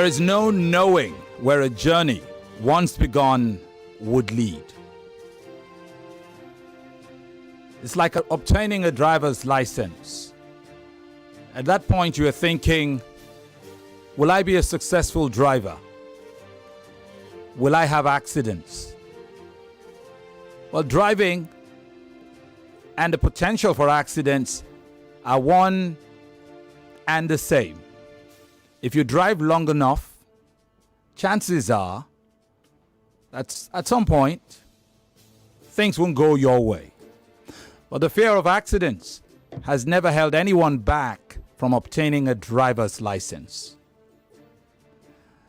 There is no knowing where a journey once begun would lead. It's like obtaining a driver's license. At that point, you are thinking, will I be a successful driver? Will I have accidents? Well, driving and the potential for accidents are one and the same. If you drive long enough, chances are that at some point, things won't go your way. But the fear of accidents has never held anyone back from obtaining a driver's license.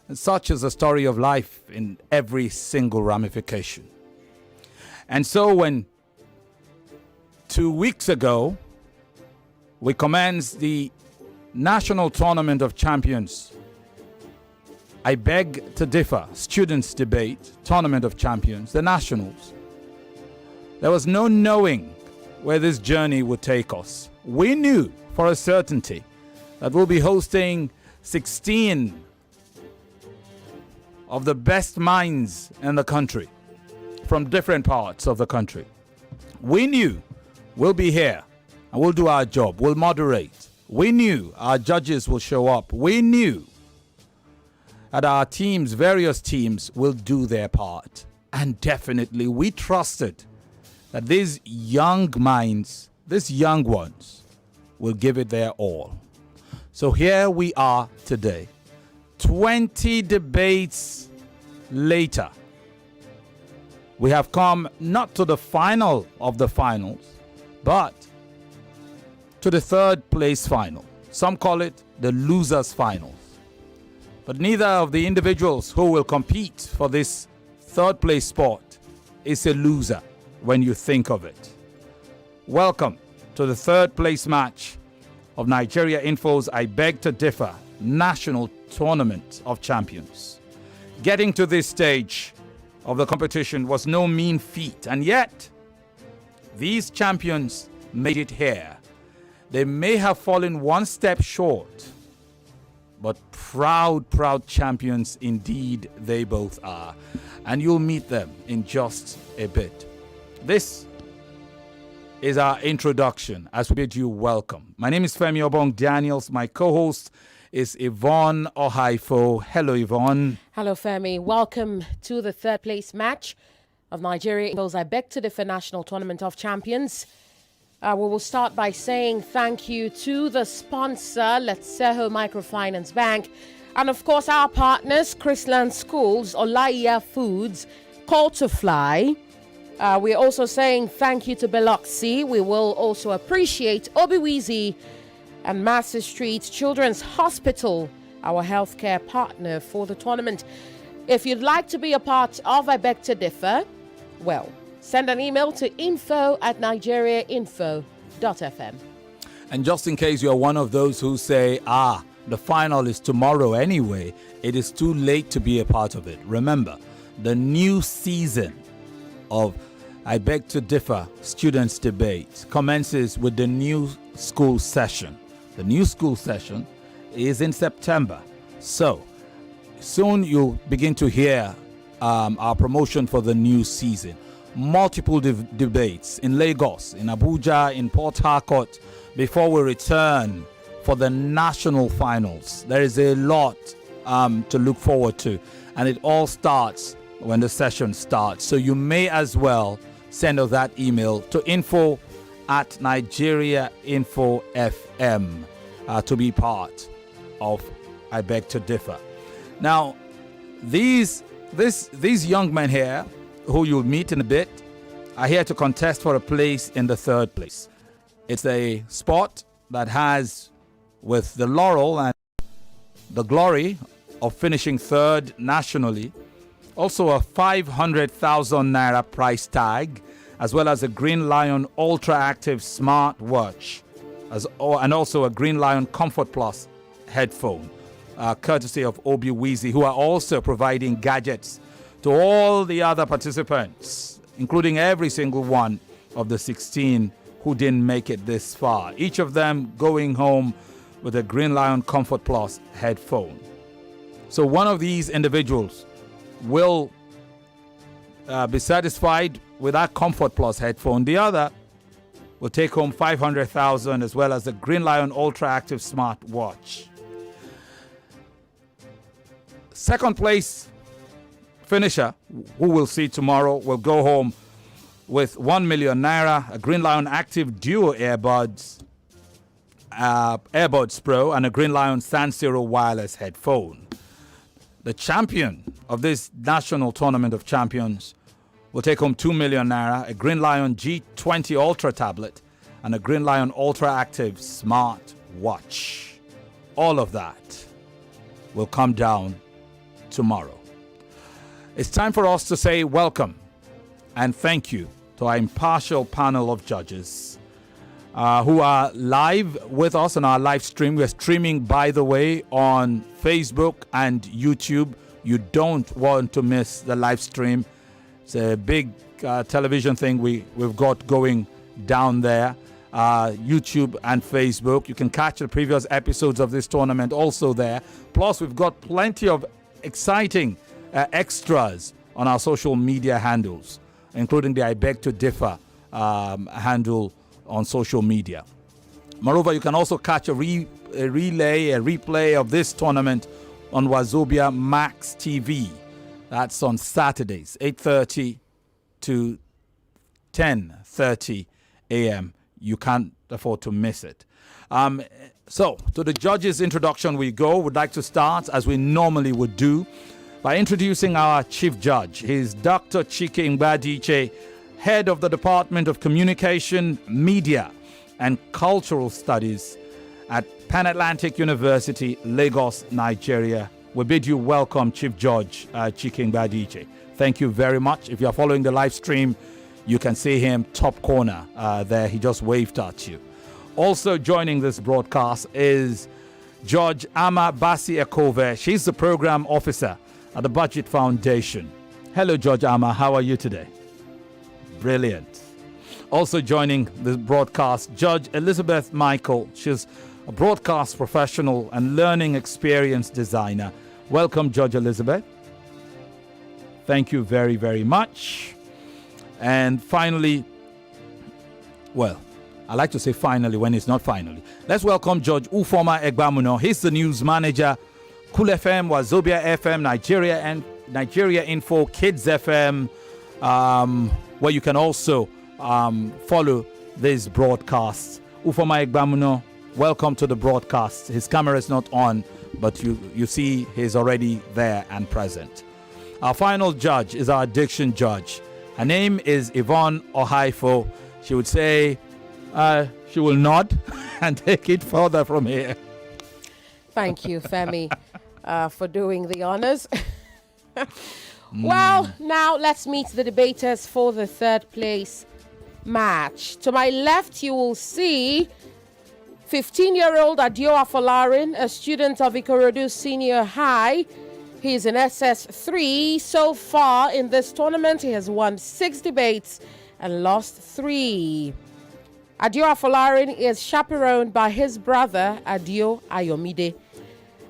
And such is the story of life in every single ramification. And so when 2 weeks ago, we commenced the National Tournament of Champions, I beg to differ, Students' Debate, Tournament of Champions, the Nationals, there was no knowing where this journey would take us. We knew for a certainty that we'll be hosting 16 of the best minds in the country from different parts of the country. We knew we'll be here and we'll do our job, we'll moderate. We knew our judges will show up. We knew that our teams, various teams, will do their part. And definitely we trusted that these young minds, these young ones, will give it their all. So here we are today, 20 debates later. We have come not to the final of the finals, but to the third place final. Some call it the losers finals. But neither of the individuals who will compete for this third place spot is a loser when you think of it. Welcome to the third place match of Nigeria Info's I Beg to Differ National Tournament of Champions. Getting to this stage of the competition was no mean feat, and yet these champions made it here. They may have fallen one step short, but proud champions indeed they both are. And you'll meet them in just a bit. This is our introduction as we bid you welcome. My name is Femi Obong-Daniels. My co-host is Yvonne Okhaifo. Hello, Yvonne. Hello, Femi. Welcome to the third place match of Nigeria Info's I Beg to Differ National Tournament of Champions. We will start by saying thank you to the sponsor, Letseho Microfinance Bank, and of course our partners, Chrisland Schools, Olaiya Foods, Call to Fly. We're also saying thank you to Biloxi. We will also appreciate Obiwizi and Master Street Children's Hospital, our healthcare partner for the tournament. If you'd like to be a part of I Beg to Differ, well, send an email to info@nigeriainfo.fm. And just in case you're one of those who say, the final is tomorrow anyway, it is too late to be a part of it. Remember, the new season of I Beg to Differ Students' Debate commences with the new school session. The new school session is in September. So, soon you'll begin to hear our promotion for the new season. Multiple debates in Lagos, in Abuja, in Port Harcourt, before we return for the national finals. There is a lot to look forward to, and it all starts when the session starts. So you may as well send us that email to info@nigeriainfo.fm to be part of I Beg to Differ. Now, these young men here, who you'll meet in a bit, are here to contest for a place in the third place. It's a spot that has, with the laurel and the glory of finishing third nationally, also a 500,000 naira price tag, as well as a Green Lion Ultra Active smartwatch, and also a Green Lion Comfort Plus headphone, courtesy of Obiwizi, who are also providing gadgets to all the other participants, including every single one of the 16 who didn't make it this far. Each of them going home with a Green Lion Comfort Plus headphone. So one of these individuals will be satisfied with that Comfort Plus headphone. The other will take home 500,000 as well as the Green Lion Ultra Active Smart Watch. Second place finisher, who we'll see tomorrow, will go home with 1 million naira, a Green Lion Active Duo earbuds Pro, and a Green Lion Stand Zero wireless headphone. The champion of this national tournament of champions will take home 2 million naira, a Green Lion G20 Ultra tablet, and a Green Lion Ultra Active Smart Watch. All of that will come down tomorrow. It's time for us to say welcome and thank you to our impartial panel of judges who are live with us on our live stream. We're streaming, by the way, on Facebook and YouTube. You don't want to miss the live stream. It's a big television thing we've got going down there. YouTube and Facebook. You can catch the previous episodes of this tournament also there. Plus, we've got plenty of exciting extras on our social media handles, including the I Beg to Differ handle on social media. Moreover, you can also catch a replay of this tournament on Wazobia Max TV. That's on Saturdays, 8:30 to 10:30 a.m. You can't afford to miss it. So, to the judges' introduction we go. We'd like to start, as we normally would do, by introducing our chief judge. He's Dr. Chike Mgbadiche, head of the Department of Communication, Media, and Cultural Studies at Pan Atlantic University, Lagos, Nigeria. We bid you welcome, Chief Judge Chike Mgbadiche. Thank you very much. If you're following the live stream, you can see him top corner there. He just waved at you. Also joining this broadcast is Judge Ama Basi Ekove. She's the program officer at the Budget Foundation. Hello, Judge Ama. How are you today? Brilliant. Also joining the broadcast, Judge Elizabeth Michael. She's a broadcast professional and learning experience designer. Welcome, Judge Elizabeth. Thank you very, very much. And finally, well, I like to say finally when it's not finally. Let's welcome Judge Ufoma Egbamuno. He's the news manager, Cool FM, Wazobia FM, Nigeria, and Nigeria Info, Kids FM, where you can also follow these broadcasts. Ufoma Egbamuno, welcome to the broadcast. His camera is not on, but you see he's already there and present. Our final judge is our addiction judge. Her name is Yvonne Okhaifo. She would say, she will nod and take it further from here. Thank you, Femi, for doing the honors. Well, now let's meet the debaters for the third place match. To my left, you will see 15-year-old Adio Afolarin, a student of Ikorodu Senior High. He's in SS3. So far in this tournament, he has won 6 debates and lost 3. Adio Afolarin is chaperoned by his brother, Adio Ayomide.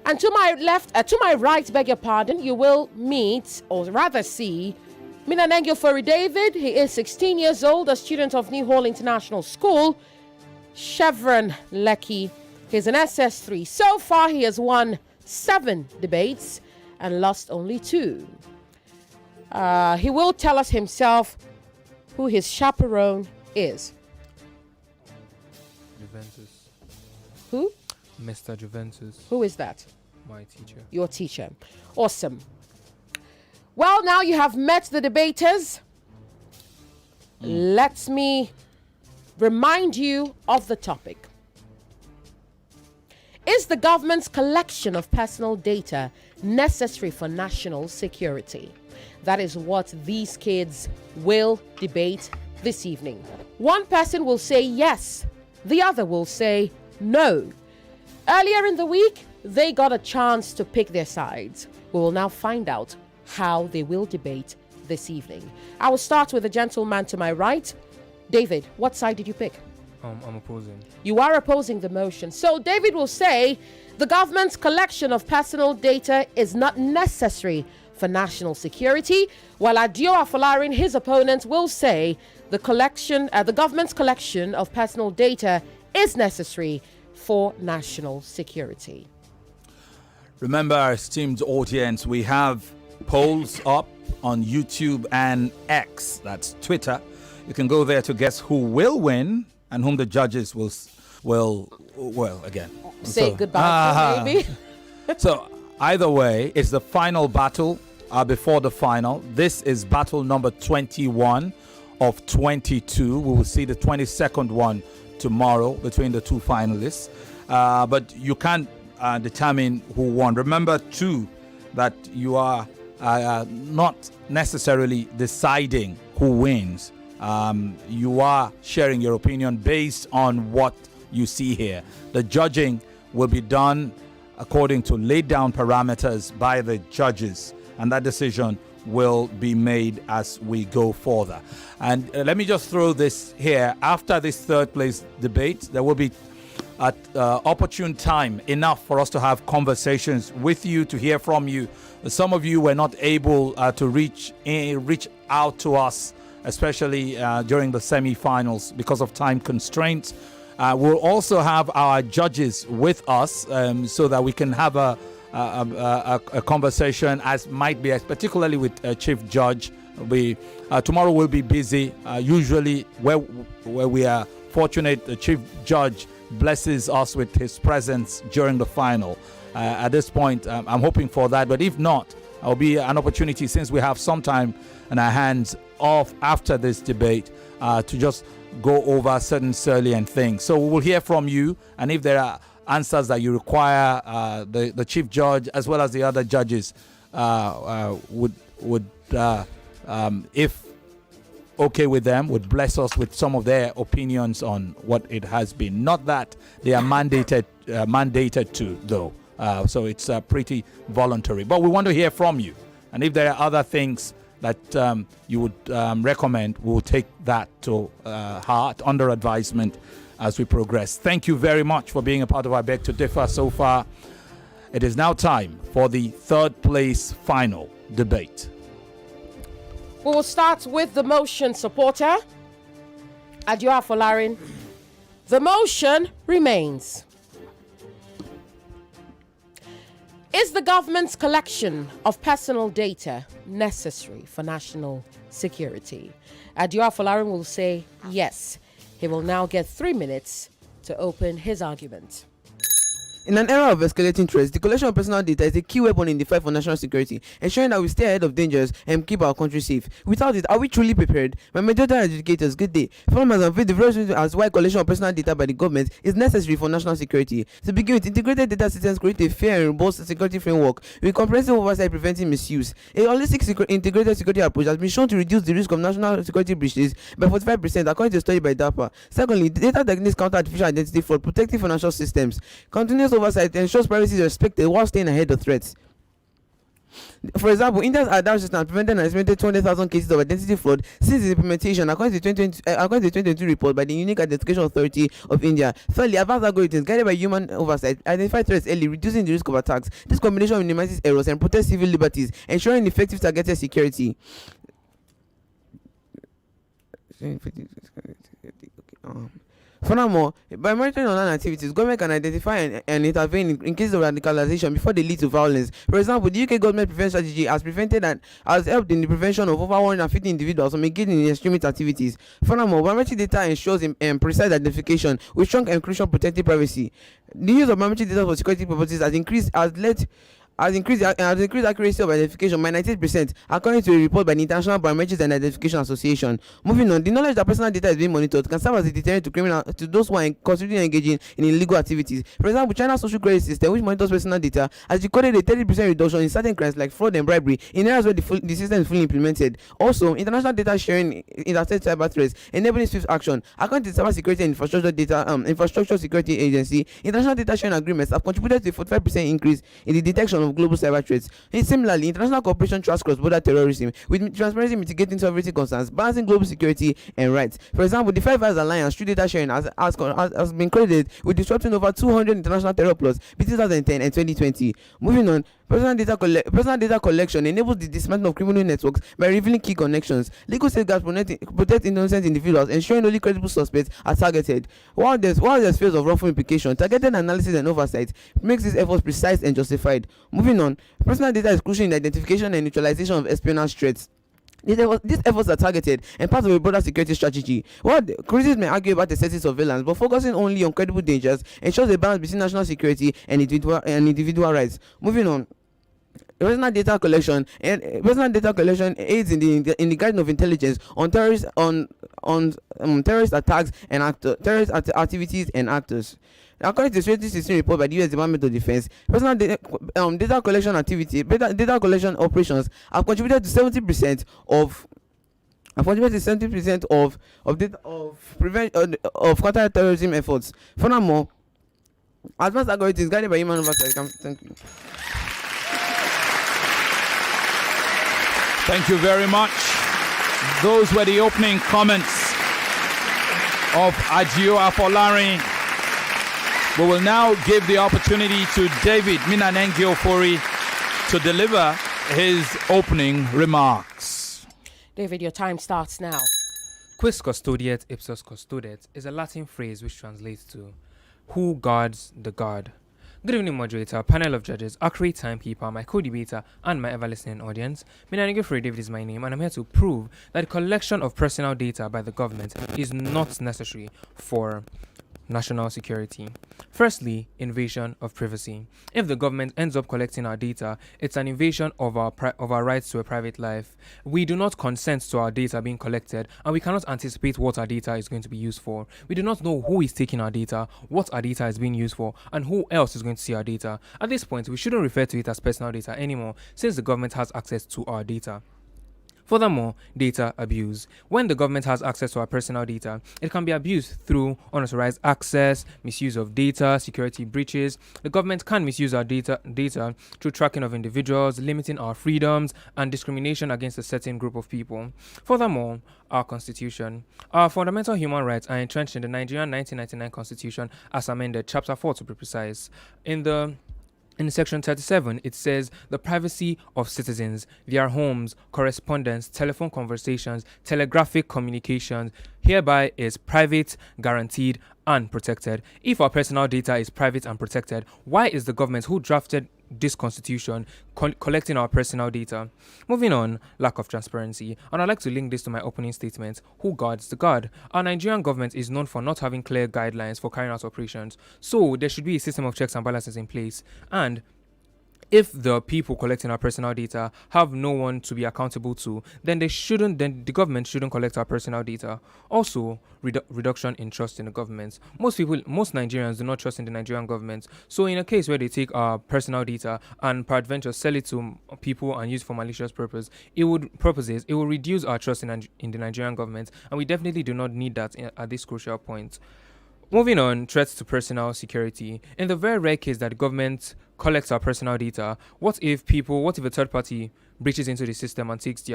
And to my left, to my right, beg your pardon, you will meet, or rather see, Minanengyiofori David. He is 16 years old, a student of Newhall International School, Chevron, Lekki. He's an SS3. So far, he has won 7 debates and lost only 2. He will tell us himself who his chaperone is. Juventus. Who? Mr. Juventus. Who is that? My teacher. Your teacher. Awesome. Well, now you have met the debaters. Let me remind you of the topic. Is the government's collection of personal data necessary for national security? That is what these kids will debate this evening. One person will say yes, the other will say no. Earlier in the week, they got a chance to pick their sides. We will now find out how they will debate this evening. I will start with the gentleman to my right. David, what side did you pick? I'm opposing. You are opposing the motion. So David will say the government's collection of personal data is not necessary for national security, while Adio Afolarin, his opponent, will say the government's collection of personal data is necessary for national security. Remember, our esteemed audience, we have polls up on YouTube and X, that's Twitter. You can go there to guess who will win and whom the judges will again. Say goodbye to, maybe. So either way, it's the final battle before the final. This is battle number 21 of 22. We will see the 22nd one tomorrow between the two finalists. But you can't determine who won. Remember, too, that you are not necessarily deciding who wins. You are sharing your opinion based on what you see here. The judging will be done according to laid down parameters by the judges, and that decision will be made as we go further. And let me just throw this here. After this third place debate, there will be at opportune time enough for us to have conversations with you, to hear from you. Some of you were not able to reach out to us, especially during the semi-finals because of time constraints. We'll also have our judges with us so that we can have a conversation, as might be, particularly with Chief Judge. Tomorrow we'll be busy. Usually where we are fortunate, the Chief Judge blesses us with his presence during the final. At this point, I'm hoping for that. But if not, it'll be an opportunity, since we have some time in our hands off after this debate, to just go over certain salient things. So we will hear from you, and if there are answers that you require, the Chief Judge as well as the other judges would if okay with them, would bless us with some of their opinions on what it has been. Not that they are mandated to, though. So it's pretty voluntary. But we want to hear from you. And if there are other things that you would recommend, we'll take that to heart under advisement as we progress. Thank you very much for being a part of our Beg to Differ so far. It is now time for the third place final debate. We will start with the motion supporter, Adio Afolarin. The motion remains. Is the government's collection of personal data necessary for national security? Adio Afolarin will say yes. He will now get 3 minutes to open his argument. In an era of escalating threats, the collection of personal data is a key weapon in the fight for national security, ensuring that we stay ahead of dangers and keep our country safe. Without it, are we truly prepared? My majority educators, good day. Farmers and faith, the various reasons as why collection of personal data by the government is necessary for national security. To begin with, integrated data systems create a fair and robust security framework with comprehensive oversight preventing misuse. A holistic integrated security approach has been shown to reduce the risk of national security breaches by 45%, according to a study by DARPA. Secondly, data techniques counter artificial identity fraud, protecting financial systems. Continuous oversight ensures privacy is respected while staying ahead of threats. For example, India's Adio system prevented an estimated 200,000 cases of identity fraud since its implementation, according to the 2022 report by the Unique Identification Authority of India. Thirdly, advanced algorithms guided by human oversight identify threats early, reducing the risk of attacks. This combination minimizes errors and protects civil liberties, ensuring effective targeted security. Furthermore, by monitoring online activities, government can identify and intervene in cases of radicalization before they lead to violence. For example, the UK government prevention strategy has prevented and has helped in the prevention of over 150 individuals from engaging in extremist activities. Furthermore, biometric data ensures precise identification with strong encryption protecting privacy. The use of biometric data for security purposes has increased accuracy of identification by 98%, according to a report by the International Biometrics and Identification Association. Moving on, the knowledge that personal data is being monitored can serve as a deterrent to those who are considering engaging in illegal activities. For example, China's social credit system, which monitors personal data, has recorded a 30% reduction in certain crimes like fraud and bribery in areas where the system is fully implemented. Also, international data sharing intercepts cyber threats, enabling swift action. According to the Cyber Security and Infrastructure Security Agency, international data sharing agreements have contributed to a 45% increase in the detection of global cyber threats. And similarly, international cooperation tracks cross-border terrorism with transparency mitigating sovereignty concerns, balancing global security and rights. For example, the Five Eyes Alliance through data sharing has been credited with disrupting over 200 international terror plots between 2010 and 2020. Moving on, personal data collection enables the dismantling of criminal networks by revealing key connections. Legal safeguards protect innocent individuals, ensuring only credible suspects are targeted. While there's fears of wrongful implication, targeted analysis and oversight makes these efforts precise and justified. Moving on, personal data is crucial in the identification and neutralization of espionage threats. These efforts are targeted and part of a broader security strategy. While critics may argue about excessive surveillance, but focusing only on credible dangers ensures a balance between national security and individual rights. Moving on, personal data collection aids in the guiding of intelligence on terrorist attacks and terrorist activities and actors. According to the 2016 report by the U.S. Department of Defense, personal data collection operations have contributed to 70% of counter-terrorism efforts. Furthermore, advanced algorithms guided by human oversight. Thank you. Thank you very much. Those were the opening comments of Adio Afolarin. We will now give the opportunity to David Minanengyiofori to deliver his opening remarks. David, your time starts now. Quis custodiet ipsos custodiet is a Latin phrase which translates to who guards the guard. Good evening, moderator, panel of judges, accurate timekeeper, my co-debater, and my ever-listening audience. Minanengyiofori David is my name, and I'm here to prove that the collection of personal data by the government is not necessary for national security. Firstly, invasion of privacy. If the government ends up collecting our data, it's an invasion of our rights to a private life. We do not consent to our data being collected, and we cannot anticipate what our data is going to be used for. We do not know who is taking our data, what our data is being used for, and who else is going to see our data. At this point, we shouldn't refer to it as personal data anymore, since the government has access to our data. Furthermore, data abuse. When the government has access to our personal data, it can be abused through unauthorized access, misuse of data, security breaches. The government can misuse our data through tracking of individuals, limiting our freedoms, and discrimination against a certain group of people. Furthermore, our Constitution. Our fundamental human rights are entrenched in the Nigerian 1999 Constitution as amended, Chapter 4 to be precise. In Section 37, it says the privacy of citizens, their homes, correspondence, telephone conversations, telegraphic communications, hereby is private, guaranteed, and protected. If our personal data is private and protected, why is the government who drafted this constitution collecting our personal data? Moving on, lack of transparency. And I'd like to link this to my opening statement. Who guards the guard? Our Nigerian government is known for not having clear guidelines for carrying out operations. So there should be a system of checks and balances in place. And if the people collecting our personal data have no one to be accountable to, then the government shouldn't collect our personal data. Also, reduction in trust in the government. Most Nigerians do not trust in the Nigerian government. So in a case where they take our personal data and peradventure sell it to people and use for malicious purposes, it will reduce our trust in the Nigerian government, and we definitely do not need that at this crucial point. Moving on, threats to personal security. In the very rare case that the government collects our personal data, what if a third party breaches into the system and takes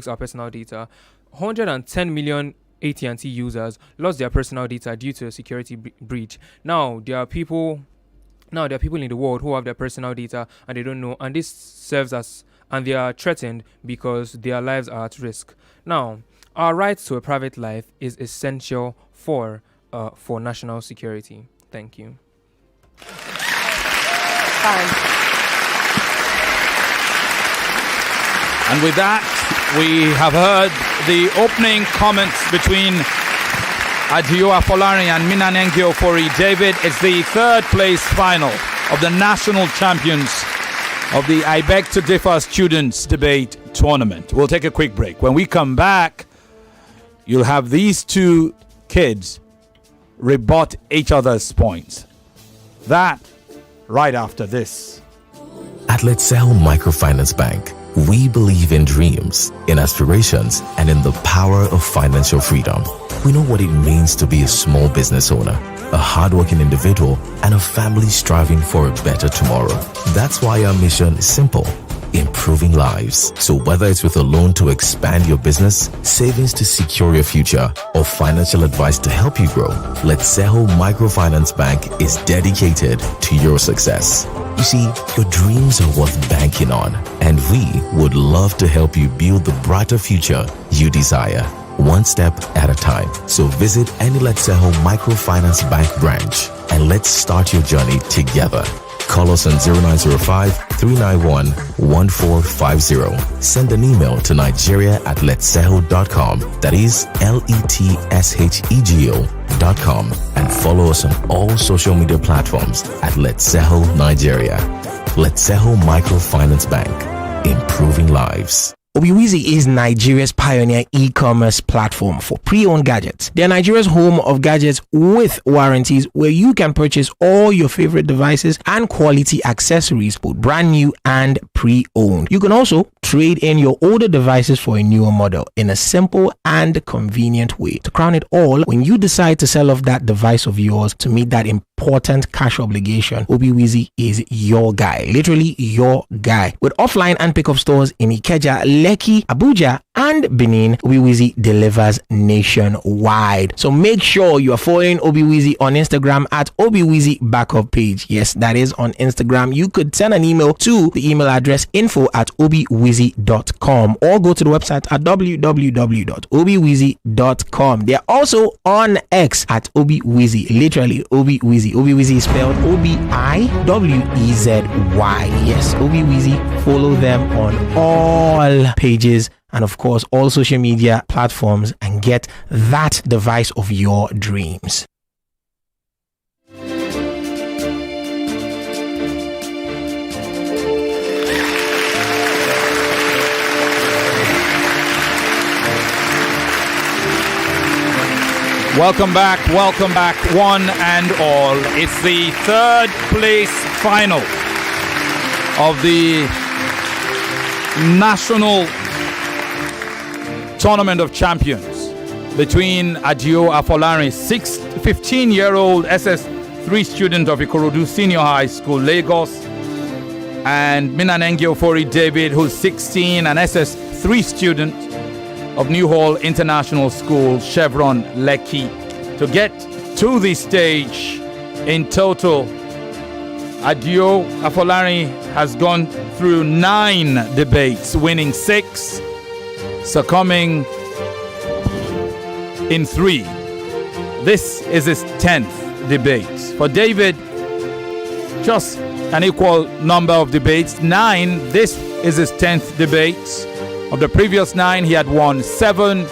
our personal data? 110 million AT&T users lost their personal data due to a security breach. Now there are people in the world who have their personal data and they don't know, and this serves as, and they are threatened because their lives are at risk. Now, our right to a private life is essential for national security. Thank you. And with that, we have heard the opening comments between Adio Afolarin and Minanengyiofori. David, it's the third place final of the national champions of the I Beg to Differ Students Debate Tournament. We'll take a quick break. When we come back, you'll have these two kids rebut each other's points. That right after this. At Let's Sell Microfinance Bank, We believe in dreams, in aspirations, and in the power of financial freedom. We know what it means to be a small business owner, a hardworking individual, and a family striving for a better tomorrow. That's why our mission is simple: improving lives. So whether it's with a loan to expand your business, savings to secure your future, or financial advice to help you grow, Letseho Microfinance Bank is dedicated to your success. You see, your dreams are worth banking on, and we would love to help you build the brighter future you desire, one step at a time. So visit any Letseho Microfinance Bank branch and let's start your journey together. Call us on 0905-391-1450. Send an email to nigeria@letseho.com. That is LETSHEGO.com. And follow us on all social media platforms at Letseho Nigeria. Letseho Microfinance Bank. Improving lives. Obiwizi is Nigeria's pioneer e-commerce platform for pre-owned gadgets. They are Nigeria's home of gadgets with warranties, where you can purchase all your favorite devices and quality accessories, both brand new and pre-owned. You can also trade in your older devices for a newer model in a simple and convenient way. To crown it all, when you decide to sell off that device of yours to meet that important cash obligation, Obiwizi is your guy, literally your guy. With offline and pickup stores in Ikeja, Lekki, Abuja, and Benin, Obiwizi delivers nationwide. So make sure you are following Obiwizi on Instagram at Obiwizi Backup Page. Yes, that is on Instagram. You could send an email to the email address info@obiwizi.com or go to the website at www.obiwizi.com. They are also on X at Obiwizi, literally Obiwizi. Obiwizi is spelled Obiwezi. Yes, Obiwizi. Follow them on all pages and of course all social media platforms and get that device of your dreams. Welcome back, one and all. It's the third place final of the National Tournament of Champions between Adio Afolarin, 15-year-old SS3 student of Ikorodu Senior High School, Lagos, and Minanengyiofori David, who's 16, an SS3 student of Newhall International School, Chevron, Lekki. To get to this stage, in total, Adio Afolarin has gone through 9 debates, winning 6, succumbing in 3. This is his 10th debate. For David, just an equal number of debates, 9. This is his 10th debate. Of the previous 9, he had won 7.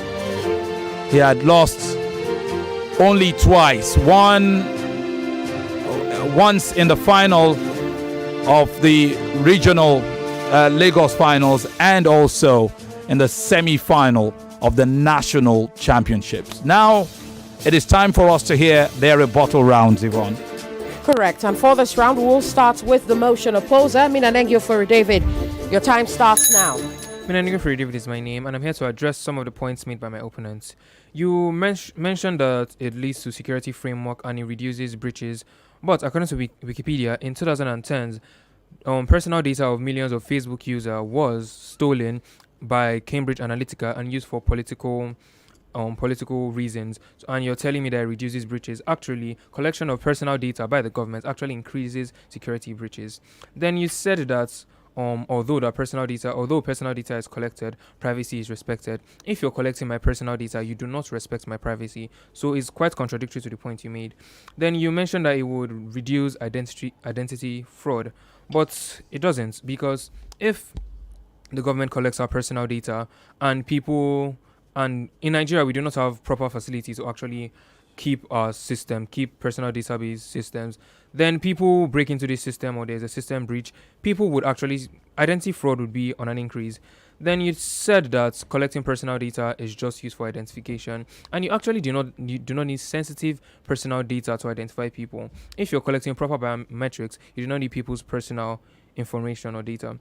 He had lost only twice. Once in the final of the regional Lagos finals, and also in the semi-final of the national championships. Now, it is time for us to hear their rebuttal rounds, Yvonne. Correct. And for this round, we'll start with the motion opposer, Minanengyiofori David. Your time starts now. Minanengyiofori David is my name, and I'm here to address some of the points made by my opponents. You mentioned that it leads to security framework and it reduces breaches, but according to Wikipedia, in 2010, personal data of millions of Facebook users was stolen by Cambridge Analytica and used for political reasons. And you're telling me that it reduces breaches. Actually, collection of personal data by the government actually increases security breaches. Then you said that although personal data is collected, privacy is respected. If you're collecting my personal data, you do not respect my privacy. So it's quite contradictory to the point you made. Then you mentioned that it would reduce identity fraud, but it doesn't, because if the government collects our personal data and in Nigeria we do not have proper facilities to actually keep personal database systems, then people break into this system or there's a system breach, identity fraud would be on an increase. Then you said that collecting personal data is just used for identification, and you actually do not need sensitive personal data to identify people. If you're collecting proper biometrics, you do not need people's personal information or data.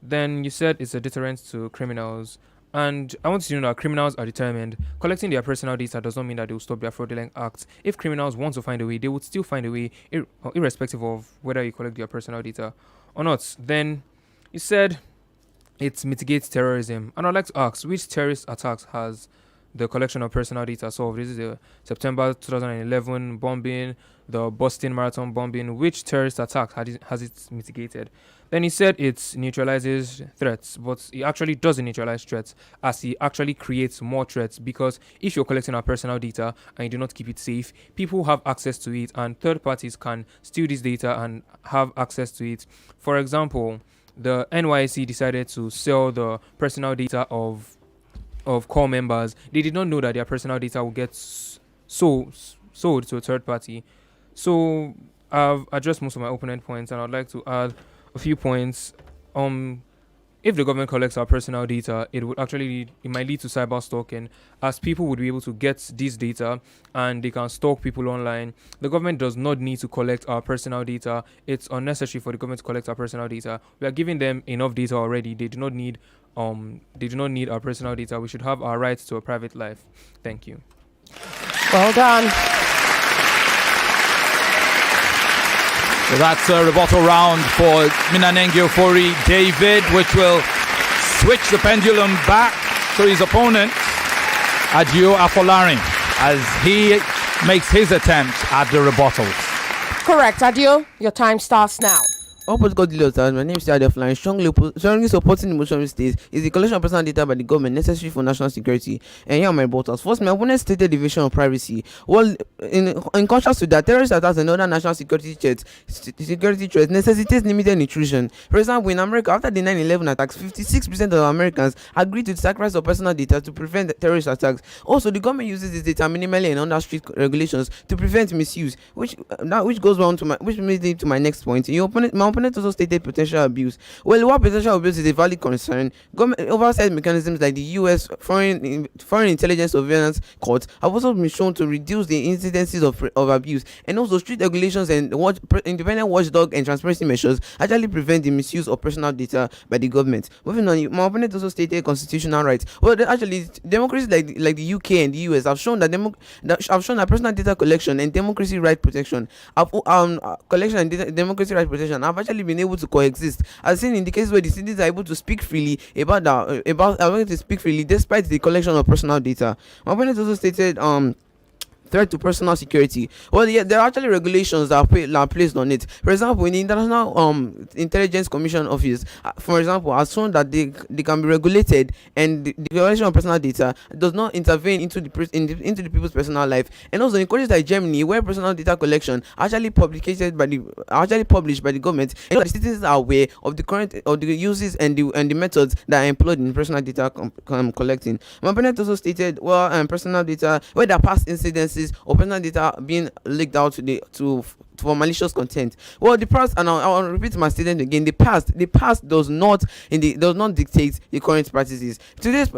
Then you said it's a deterrent to criminals. And I want you to know that criminals are determined. Collecting their personal data does not mean that they will stop their fraudulent acts. If criminals want to find a way, they would still find a way, irrespective of whether you collect their personal data or not. Then you said it mitigates terrorism. And I'd like to ask, which terrorist attacks has the collection of personal data solved? This is the September 2011 bombing, the Boston Marathon bombing. Which terrorist attack has it mitigated? Then he said it neutralizes threats, but it actually doesn't neutralize threats, as it actually creates more threats, because if you're collecting our personal data and you do not keep it safe, people have access to it, and third parties can steal this data and have access to it. For example, the NYC decided to sell the personal data of core members. They did not know that their personal data will get sold to a third party. So I've addressed most of my opponent points, and I'd like to add a few points. If the government collects our personal data, it might lead to cyber stalking, as people would be able to get this data and they can stalk people online. The government does not need to collect our personal data. It's unnecessary for the government to collect our personal data. We are giving them enough data already. They do not need our personal data. We should have our rights to a private life. Thank you. Well done. So that's a rebuttal round for Minanengyiofori David, which will switch the pendulum back to his opponent, Adio Afolarin, as he makes his attempt at the rebuttals. Correct, Adio. Your time starts now. All political dealers, my name is Adio Afolarin, strongly supporting the motion which states is the collection of personal data by the government necessary for national security. And here are my rebuttals. First, my opponent stated the vision of privacy. Well, in contrast to that, terrorist attacks and other national security threats necessitates limited intrusion. For example, in America, after the 9/11 attacks, 56% of Americans agreed to the sacrifice of personal data to prevent terrorist attacks. Also, the government uses this data minimally and under strict regulations to prevent misuse, which leads me to my next point. My opponent also stated potential abuse. Well, what potential abuse is a valid concern. Government oversight mechanisms like the U.S. Foreign Intelligence Surveillance Court have also been shown to reduce the incidences of abuse, and also strict regulations and independent watchdog and transparency measures actually prevent the misuse of personal data by the government. Moving on, my opponent also stated constitutional rights. Well, actually, democracies like the UK and the US have shown that personal data collection and democracy right protection democracy right protection have actually been able to coexist, as seen in the cases where the citizens are able to speak freely despite the collection of personal data. My opponent also stated threat to personal security. Well, yeah, there are actually regulations that are placed on it. For example, in the International Intelligence Commission Office, for example, has shown that they can be regulated, and the violation of personal data does not intervene into the people's personal life. And also in countries like Germany, where personal data collection actually published by the government, and the citizens are aware of the uses and the methods that are employed in personal data collecting. My opponent also stated, personal data, where there are past incidences or personal data being leaked out for malicious content. Well, the past, and I'll repeat my statement again. The past does not dictate the current practices. Today's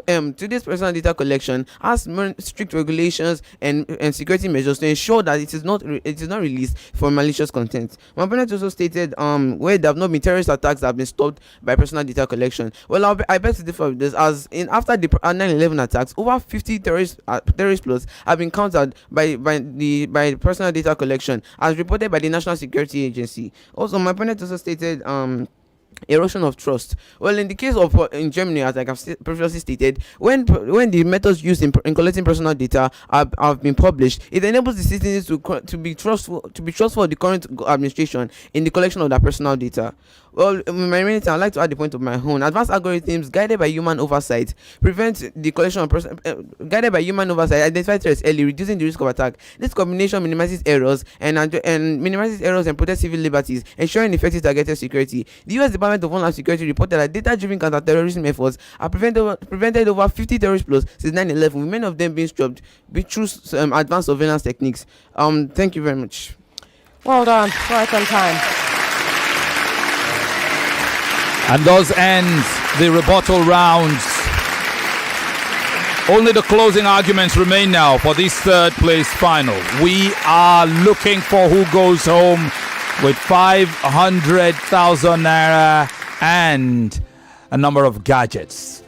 personal data collection has strict regulations and security measures to ensure that it is not released for malicious content. My opponent also stated where there have not been terrorist attacks that have been stopped by personal data collection. Well, I beg to differ with this, as in after the 9/11 attacks, over 50 terrorist plots have been countered by personal data collection, as reported by the National Security Agency. Also, my opponent also stated erosion of trust. Well, in the case of in Germany, as I have previously stated, when the methods used in collecting personal data have been published, it enables the citizens to be trustful of the current administration in the collection of their personal data. Well, in my remaining time, I'd like to add the point of my own. Advanced algorithms guided by human oversight prevent the collection of identify threats early, reducing the risk of attack. This combination minimizes errors and protects civil liberties, ensuring effective targeted security. The U.S. Department of Homeland Security reported that data-driven counter-terrorism efforts have prevented over 50 terrorist plots since 9/11, with many of them being stopped through advanced surveillance techniques. Thank you very much. Well done. Right on time. And thus ends the rebuttal rounds. Only the closing arguments remain now for this third place final. We are looking for who goes home with 500,000 naira and a number of gadgets.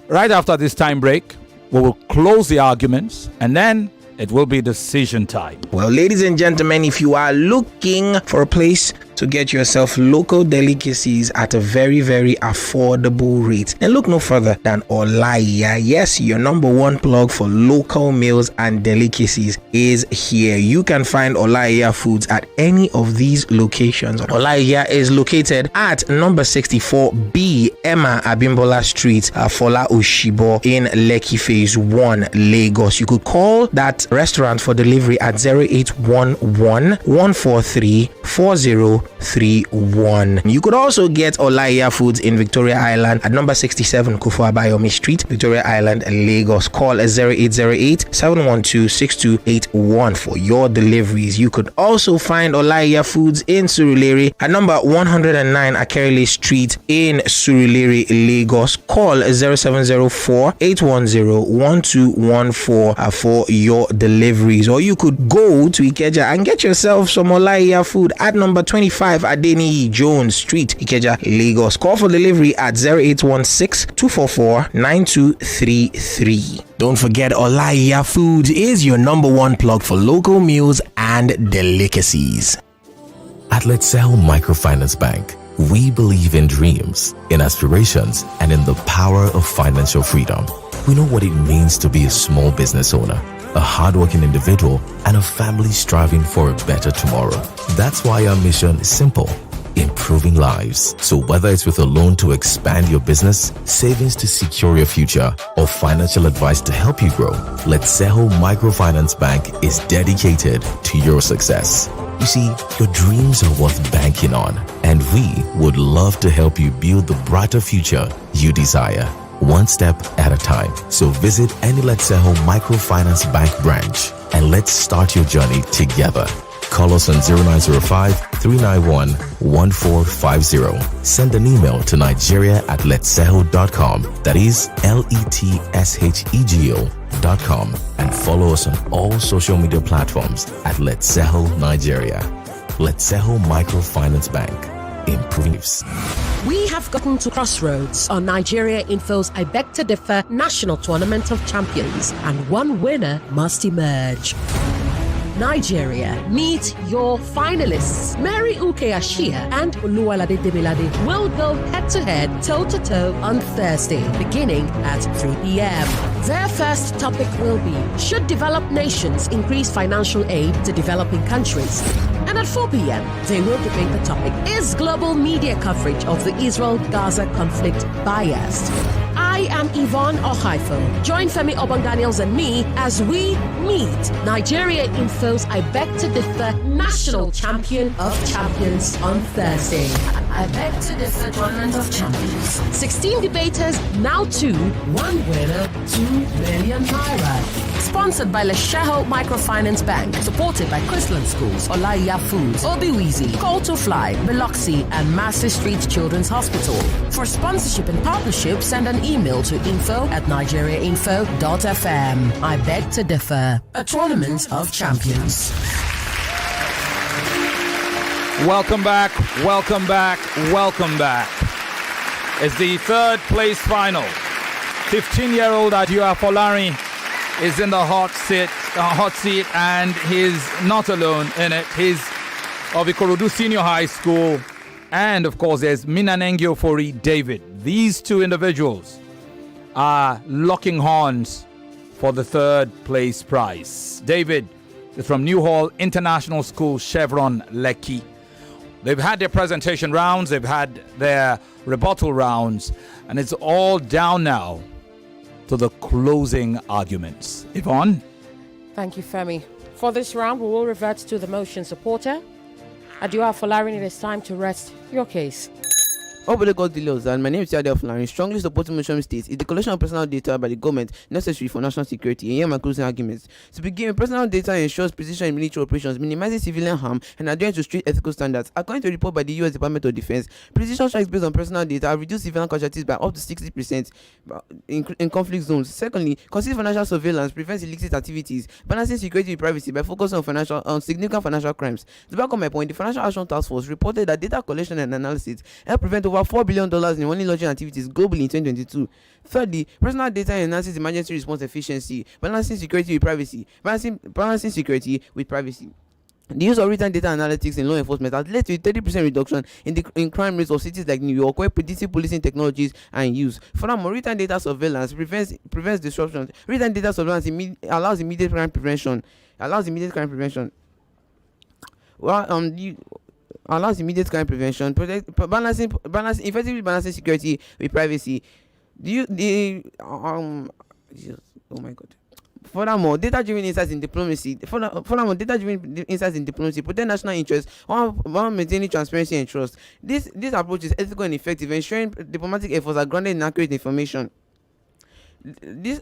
Right after this time break, we will close the arguments and then it will be decision time. Well, ladies and gentlemen, if you are looking for a place to get yourself local delicacies at a very, very affordable rate, then look no further than Olaiya. Yes, your number one plug for local meals and delicacies is here. You can find Olaiya foods at any of these locations. Olaiya is located at number 64B Emma Abimbola Street, Fola Oshibo in Lekki Phase 1, Lagos. You could call that restaurant for delivery at 0811 143 4031. You could also get Olaiya foods in Victoria Island at number 67 Kufu Abayomi Street, Victoria Island, Lagos. Call 0808 712 6281 for your deliveries. You could also find Olaiya foods in Surulere at number 109 Akerele Street in Surulere, Lagos. Call 0704 810 1214 for your deliveries. Or you could go to Ikeja and get yourself some Olaiya food at number 25 Adeni Jones Street, Ikeja, Lagos. Call for delivery at 0816 244 9233. Don't forget, Olaiya Foods is your number one plug for local meals and delicacies. At Let's Sell Microfinance Bank, we believe in dreams, in aspirations, and in the power of financial freedom. We know what it means to be a small business owner, a hardworking individual, and a family striving for a better tomorrow. That's why our mission is simple: improving lives. So whether it's with a loan to expand your business, savings to secure your future, or financial advice to help you grow, Let's Sell Microfinance Bank is dedicated to your success. You see, your dreams are worth banking on, and we would love to help you build the brighter future you desire, one step at a time. So visit any Let's Sell Microfinance Bank branch and let's start your journey together. Call us on 0905 391 1450. Send an email to nigeria@letsehel.com. That is LETSHEGO.com. And follow us on all social media platforms at Let's Sehel Nigeria. Let's Sehel Microfinance Bank. Improving lives. We have gotten to crossroads on Nigeria Info's I Beg to Differ National Tournament of Champions, and one winner must emerge. Nigeria, meet your finalists. Mary Uke Ashia and Oluwalade Demilade will go head-to-head, toe-to-toe on Thursday, beginning at 3 p.m. Their first topic will be, should developed nations increase financial aid to developing countries? And at 4 p.m., they will debate the topic, is global media coverage of the Israel-Gaza conflict biased? I am Yvonne Okhaifo. Join Femi, Obong-Daniels and me as we meet Nigeria Info's I Beg to Differ National Champion of Champions on Thursday. I Beg to Differ Tournament of Champions. 16 debaters, now 2, 1 winner, 2 million naira. Sponsored by Lesheho Microfinance Bank. Supported by Chrisland Schools, Olaiya Foods, Obiwizi, Call to Fly, Biloxi, and Massey Street Children's Hospital. For sponsorship and partnership, send an email to info@nigeriainfo.fm. I Beg to Differ, a tournament of champions. Welcome back, welcome back, welcome back. It's the third place final. 15-year-old Adio Afolarin is in the hot seat, and he's not alone in it. He's of Ikorodu Senior High School, and of course there's Minanengyiofori David. These two individuals are locking horns for the third place prize. David is from Newhall International School, Chevron, Lekki. They've had their presentation rounds, they've had their rebuttal rounds, and it's all down now to the closing arguments. Yvonne? Thank you, Femi. For this round, we will revert to the motion supporter. Adio Afolarin, it is time to rest your case. Obong-Daniels, and my name is Adio Afolarin. Strongly supporting motion states is the collection of personal data by the government necessary for national security. And here are my closing arguments. To begin, personal data ensures precision in military operations, minimizing civilian harm, and adhering to strict ethical standards. According to a report by the U.S. Department of Defense, precision strikes based on personal data have reduced civilian casualties by up to 60% in conflict zones. Secondly, consistent financial surveillance prevents illicit activities, balancing security with privacy by focusing on significant financial crimes. To back up my point, the Financial Action Task Force reported that data collection and analysis help prevent over over $4 billion in money laundering activities globally in 2022. Thirdly, personal data enhances emergency response efficiency, balancing security with privacy. Balancing security with privacy. The use of real-time data analytics in law enforcement has led to a 30% reduction in crime rates of cities like New York, where predictive policing technologies are in use. Furthermore, real-time data surveillance prevents disruptions. Real-time data surveillance allows immediate crime prevention. Allows immediate crime prevention. Effectively balancing security with privacy. Oh my God. Furthermore, data-driven insights in diplomacy. Protect national interests while maintaining transparency and trust. This approach is ethical and effective, ensuring diplomatic efforts are grounded in accurate information.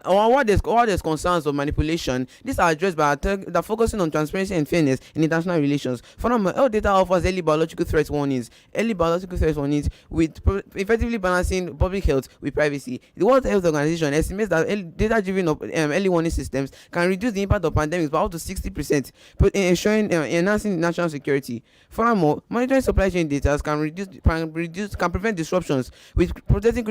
While there's concerns of manipulation, these are addressed by that focusing on transparency and fairness in international relations. Furthermore, health data offers early biological threat warnings with effectively balancing public health with privacy. The World Health Organization estimates that data-driven early warning systems can reduce the impact of pandemics by up to 60%, enhancing national security. Furthermore, monitoring supply chain data can prevent disruptions with protecting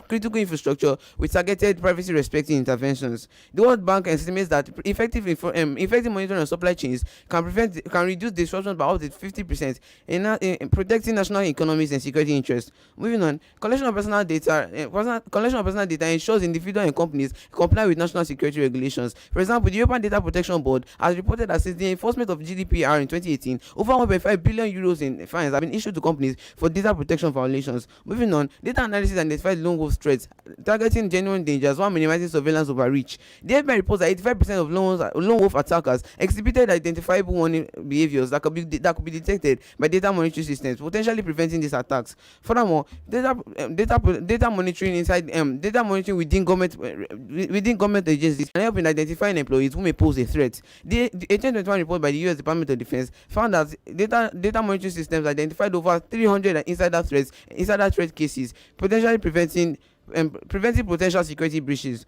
critical infrastructure with targeted privacy respecting interventions. The World Bank estimates that effective monitoring of supply chains can reduce disruptions by up to 50% in protecting national economies and security interests. Moving on, collection of personal data ensures individuals and companies comply with national security regulations. For example, the European Data Protection Board has reported that since the enforcement of GDPR in 2018, over 1.5 billion euros in fines have been issued to companies for data protection violations. Moving on, data analysis identified lone wolf threats, targeting genuine dangers while minimizing surveillance overreach. The FBI reports that 85% of lone wolf attackers exhibited identifiable warning behaviors that could be detected by data monitoring systems, potentially preventing these attacks. Furthermore, data monitoring within government agencies can help in identifying employees who may pose a threat. The 2021 report by the U.S. Department of Defense found that data monitoring systems identified over 300 insider threat cases, potentially preventing potential security breaches.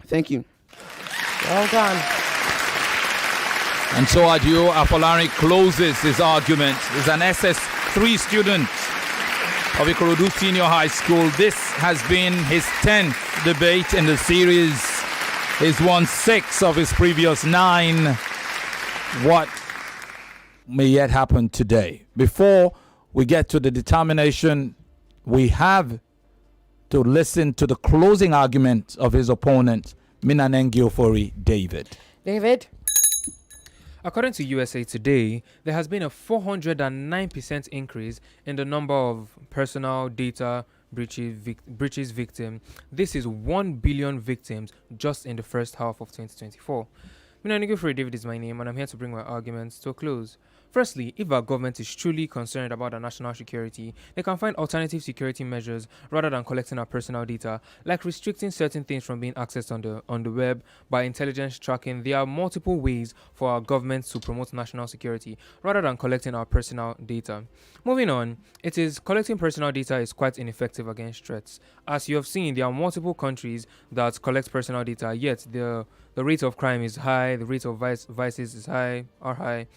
Thank you. Well done. And so Adio Afolarin closes his argument. He's an SS3 student of Ikorodu Senior High School. This has been his 10th debate in the series. He's won 6 of his previous 9. What may yet happen today? Before we get to the determination, we have to listen to the closing argument of his opponent, Minanengyiofori David. David? According to USA Today, there has been a 409% increase in the number of personal data breaches victims. This is 1 billion victims just in the first half of 2024. Minanengyiofori David is my name, and I'm here to bring my arguments to a close. Firstly, if our government is truly concerned about our national security, they can find alternative security measures rather than collecting our personal data, like restricting certain things from being accessed on the web by intelligence tracking. There are multiple ways for our government to promote national security rather than collecting our personal data. Moving on, collecting personal data is quite ineffective against threats. As you have seen, there are multiple countries that collect personal data, yet the rate of crime is high, the rate of vices are high.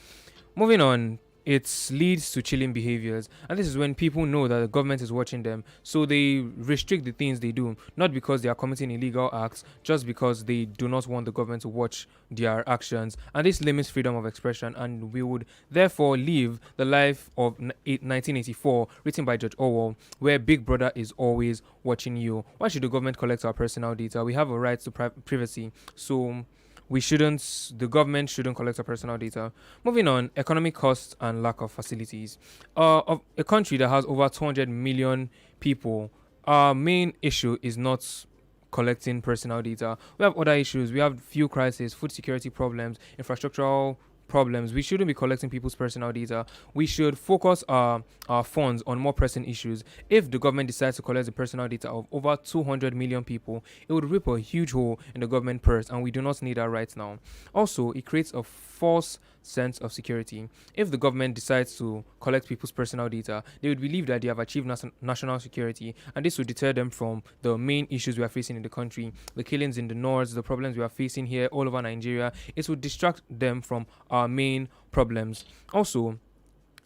Moving on, it leads to chilling behaviors, and this is when people know that the government is watching them, so they restrict the things they do, not because they are committing illegal acts, just because they do not want the government to watch their actions, and this limits freedom of expression. And we would therefore live the life of 1984, written by George Orwell, where Big Brother is always watching you. Why should the government collect our personal data? We have a right to privacy, so the government shouldn't collect our personal data. Moving on, economic costs and lack of facilities. Of a country that has over 200 million people, our main issue is not collecting personal data. We have other issues. We have fuel crisis, food security problems, infrastructural problems. We shouldn't be collecting people's personal data. We should focus our funds on more pressing issues. If the government decides to collect the personal data of over 200 million people, it would rip a huge hole in the government purse, and we do not need that right now. Also, it creates a false sense of security. If the government decides to collect people's personal data, they would believe that they have achieved national security, and this would deter them from the main issues we are facing in the country, the killings in the north, the problems we are facing here all over Nigeria. It would distract them from our main problems. Also,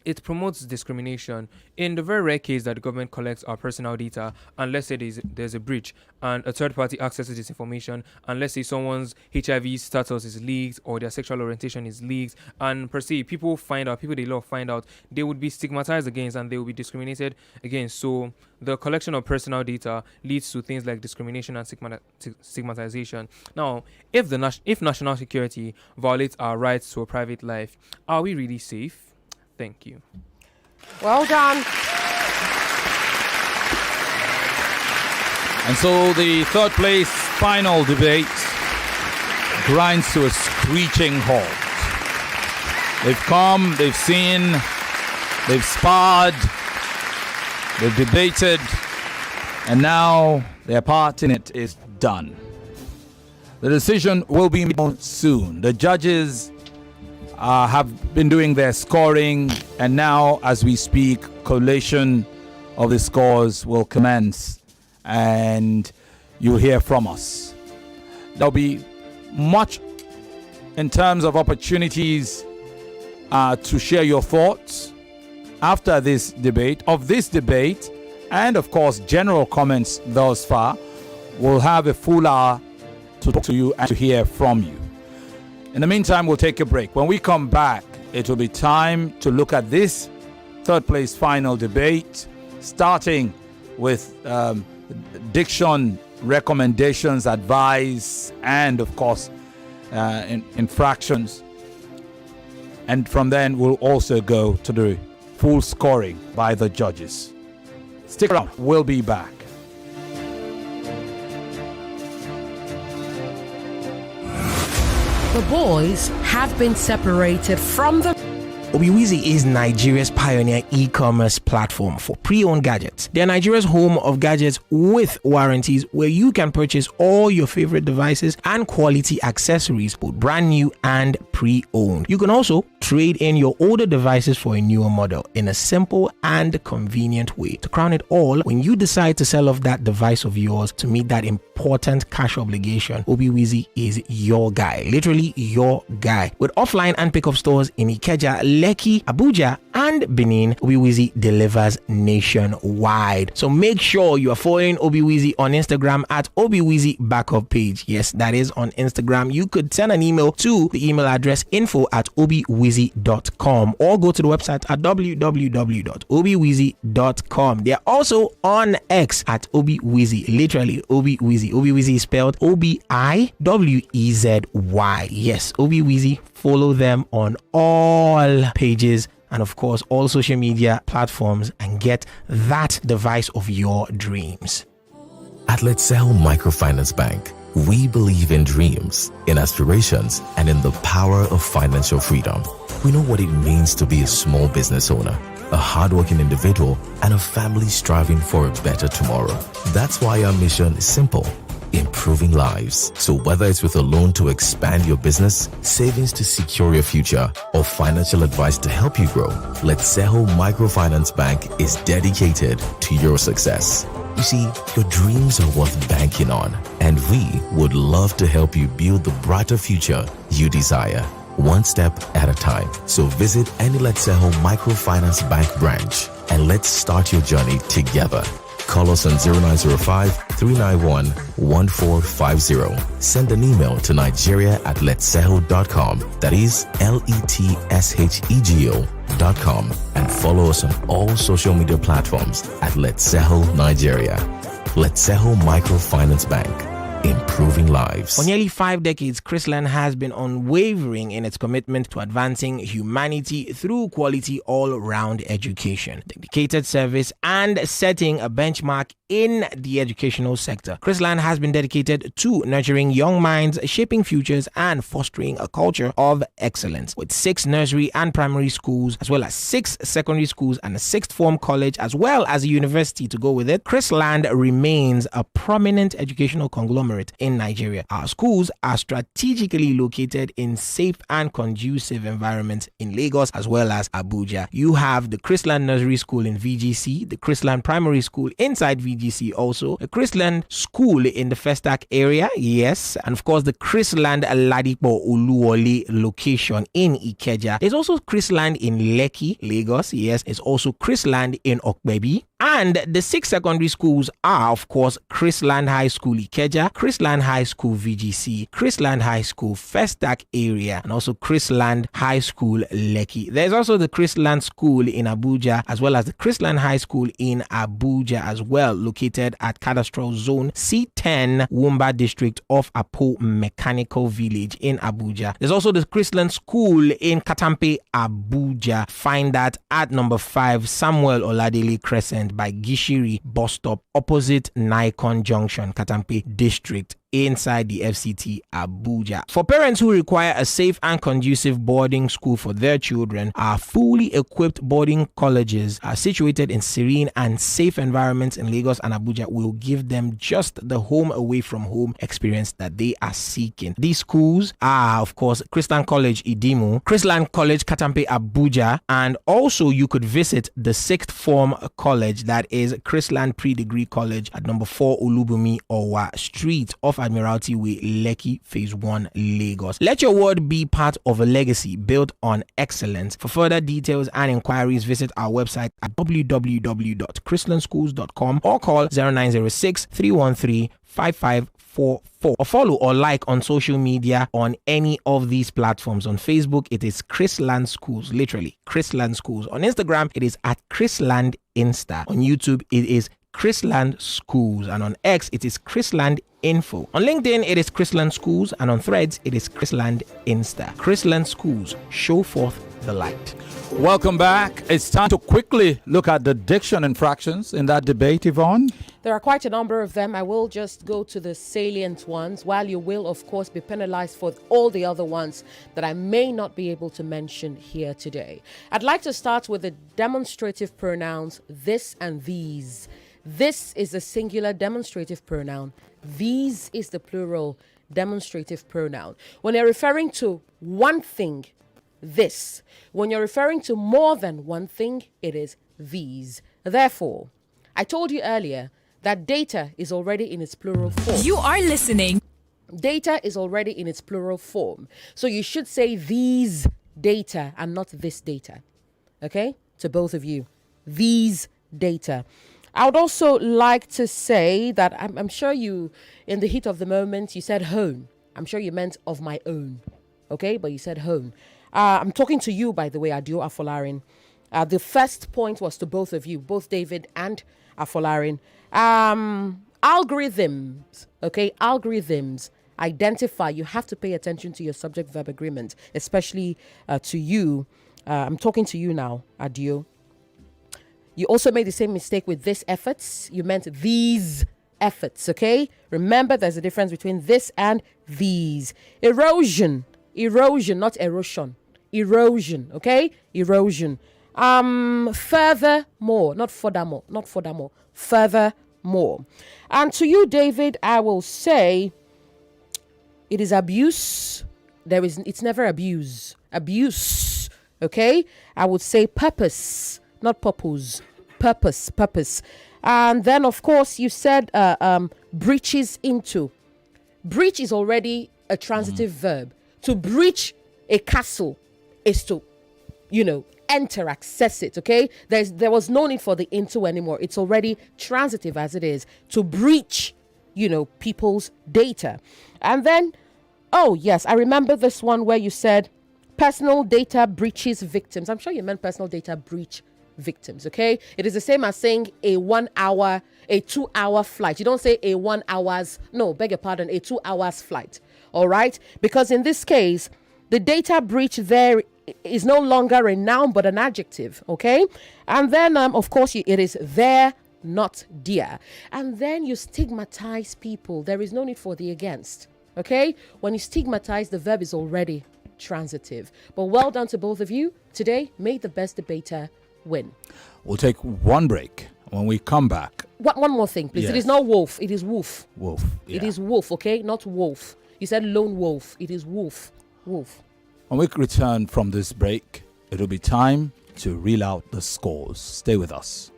it promotes discrimination. In the very rare case that the government collects our personal data, and let's say there's a breach, and a third party accesses this information, and let's say someone's HIV status is leaked or their sexual orientation is leaked, and per se, people they love find out, they would be stigmatized against and they will be discriminated against. So the collection of personal data leads to things like discrimination and stigmatization. Now, if national security violates our rights to a private life, are we really safe? Thank you. Well done. And so the third place final debate grinds to a screeching halt. They've come, they've seen, they've sparred, they've debated, and now their part in it is done. The decision will be made soon. The judges have been doing their scoring, and now as we speak, collation of the scores will commence, and you'll hear from us. There'll be much in terms of opportunities to share your thoughts after this debate, and of course general comments thus far. We'll have a full hour to talk to you and to hear from you. In the meantime, we'll take a break. When we come back, it will be time to look at this third place final debate, starting with diction recommendations, advice, and of course infractions. And from then, we'll also go to the full scoring by the judges. Stick around. We'll be back. The boys have been separated from the... Obiwizi is Nigeria's pioneer e-commerce platform for pre-owned gadgets. They are Nigeria's home of gadgets with warranties, where you can purchase all your favorite devices and quality accessories, both brand new and pre-owned. You can also trade in your older devices for a newer model in a simple and convenient way. To crown it all, when you decide to sell off that device of yours to meet that important cash obligation, Obiwizi is your guy, literally your guy. With offline and pickup stores in Ikeja, Lekki, Abuja, and Benin, Obiwizi delivers nationwide. So make sure you are following Obiwizi on Instagram at Obiwizi Backup Page. Yes, that is on Instagram. You could send an email to the email address info@obiwizi.com or go to the website at www.obiwizi.com. They are also on X at Obiwizi, literally Obiwizi. Obiwizi is spelled Obiwezi. Yes, Obiwizi. Follow them on all pages and of course all social media platforms and get that device of your dreams. At Let's Sell Microfinance Bank, we believe in dreams, in aspirations, and in the power of financial freedom. We know what it means to be a small business owner, a hardworking individual, and a family striving for a better tomorrow. That's why our mission is simple: improving lives. So whether it's with a loan to expand your business, savings to secure your future, or financial advice to help you grow, Let's Sell Microfinance Bank is dedicated to your success. You see, your dreams are worth banking on, and we would love to help you build the brighter future you desire, one step at a time. So visit any Let's Sell Microfinance Bank branch and let's start your journey together. Call us on 0905-391-1450. Send an email to nigeria@letsehel.com. That is LETSHEGO.com. And follow us on all social media platforms at Let's Sehel Nigeria. Let's Sehel Microfinance Bank. Improving lives. For nearly 5 decades, Chrisland has been unwavering in its commitment to advancing humanity through quality all-round education, dedicated service, and setting a benchmark in the educational sector. Chrisland has been dedicated to nurturing young minds, shaping futures, and fostering a culture of excellence. With 6 nursery and primary schools, as well as 6 secondary schools and a 6th form college, as well as a university to go with it, Chrisland remains a prominent educational conglomerate in Nigeria. Our schools are strategically located in safe and conducive environments in Lagos as well as Abuja. You have the Chrisland Nursery School in VGC, the Chrisland Primary School inside VGC, VGC also, a Chrisland school in the Festac area, yes, and of course the Chrisland Ladipo Uluwole location in Ikeja. There's also Chrisland in Lekki, Lagos, yes. There's also Chrisland in Okbebi. And the 6 secondary schools are, of course, Chrisland High School Ikeja, Chrisland High School VGC, Chrisland High School Festac area, and also Chrisland High School Lekki. There's also the Chrisland School in Abuja, as well as the Chrisland High School in Abuja as well, located at Cadastral Zone C10, Wumba District of Apo Mechanical Village in Abuja. There's also the Chrisland School in Katampe, Abuja. Find that at number 5 Samuel Oladele Crescent by Gishiri bus stop opposite Nikon Junction, Katampe District, inside the FCT Abuja. For parents who require a safe and conducive boarding school for their children, our fully equipped boarding colleges are situated in serene and safe environments in Lagos and Abuja will give them just the home away from home experience that they are seeking. These schools are, of course, Christian College Idimu, Chrisland College Katampe Abuja, and also you could visit the 6th form college, that is Chrisland Pre-Degree College at number 4 Olubumi Owa Street off Admiralty Way, Lekki, Phase 1, Lagos. Let your word be part of a legacy built on excellence. For further details and inquiries, visit our website at www.chrislandschools.com or call 0906 313 5544 or follow or like on social media on any of these platforms. On Facebook, it is Chrisland Schools, literally Chrisland Schools. On Instagram, it is at Chrisland Insta. On YouTube, it is Chrisland Schools, and on X it is Chrisland Info. On LinkedIn it is Chrisland Schools, and on Threads it is Chrisland Insta. Chrisland Schools, show forth the light. Welcome back. It's time to quickly look at the diction infractions in that debate, Yvonne. There are quite a number of them. I will just go to the salient ones, while you will, of course, be penalized for all the other ones that I may not be able to mention here today. I'd like to start with the demonstrative pronouns this and these. This is the singular demonstrative pronoun. These is the plural demonstrative pronoun. When you're referring to one thing, this. When you're referring to more than one thing, it is these. Therefore, I told you earlier that data is already in its plural form. You are listening. Data is already in its plural form. So you should say these data and not this data. Okay? To both of you. These data. I would also like to say that I'm sure you, in the heat of the moment, you said home. I'm sure you meant of my own. Okay? But you said home. I'm talking to you, by the way, Adio Afolarin. The first point was to both of you, both David and Afolarin. Algorithms, okay? Algorithms identify. You have to pay attention to your subject-verb agreement, especially to you. I'm talking to you now, Adio. You also made the same mistake with this efforts. You meant these efforts, okay? Remember, there's a difference between this and these. Erosion, not erosion. Erosion, okay? Erosion. Furthermore, not furthermore. Furthermore. And to you, David, I will say it is abuse. It's never abuse. Abuse, okay? I would say purpose. Not purpose, purpose. And then, of course, you said breaches into. Breach is already a transitive verb. To breach a castle is to, enter, access it, okay? There was no need for the into anymore. It's already transitive as it is. To breach, people's data. And then, oh, yes, I remember this one where you said personal data breaches victims. I'm sure you meant personal data breach victims, okay? It is the same as saying a 2 hour flight. You don't say a 1 hour's, no, beg your pardon, a 2 hours flight, all right? Because in this case, the data breach there is no longer a noun but an adjective, okay? And then, of course, it is there, not dear. And then you stigmatize people. There is no need for the against, okay? When you stigmatize, the verb is already transitive. But well done to both of you. Today, may the best debater win. We'll take one break. When we come back, one more thing, please. Yes. It is not wolf. It is wolf. Wolf. Yeah. It is wolf, okay? Not wolf. You said lone wolf. It is wolf. Wolf. When we return from this break, it'll be time to reel out the scores. Stay with us.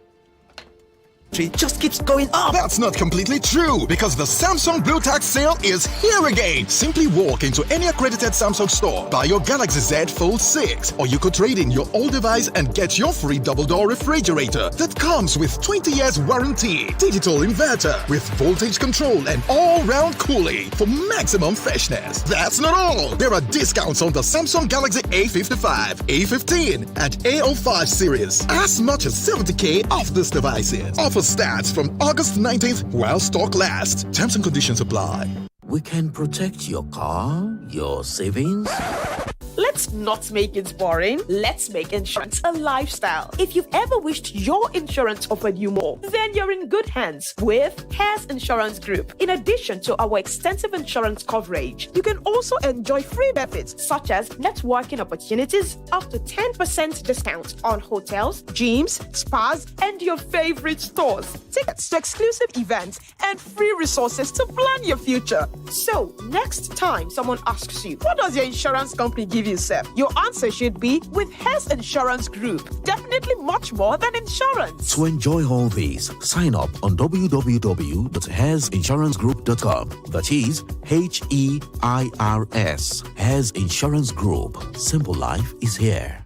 just keeps going up. That's not completely true, because the Samsung Blue Tax sale is here again. Simply walk into any accredited Samsung store, buy your Galaxy Z Fold 6, or you could trade in your old device and get your free double-door refrigerator that comes with 20 years warranty, digital inverter with voltage control and all-round cooling for maximum freshness. That's not all. There are discounts on the Samsung Galaxy A55, A15, and A05 series. As much as 70K off these devices. Offer starts from August 19th while stock lasts. Terms and conditions apply. We can protect your car, your savings. Let's not make it boring. Let's make insurance a lifestyle. If you've ever wished your insurance offered you more, then you're in good hands with Hares Insurance Group. In addition to our extensive insurance coverage, you can also enjoy free benefits such as networking opportunities, up to 10% discount on hotels, gyms, spas, and your favorite stores. Tickets to exclusive events and free resources to plan your future. So, next time someone asks you, what does your insurance company give you, sir? Your answer should be with Hares Insurance Group. Definitely much more than insurance. To enjoy all these, sign up on www.hairsinsurancegroup.com. That is HEIRS. Hares Insurance Group. Simple life is here.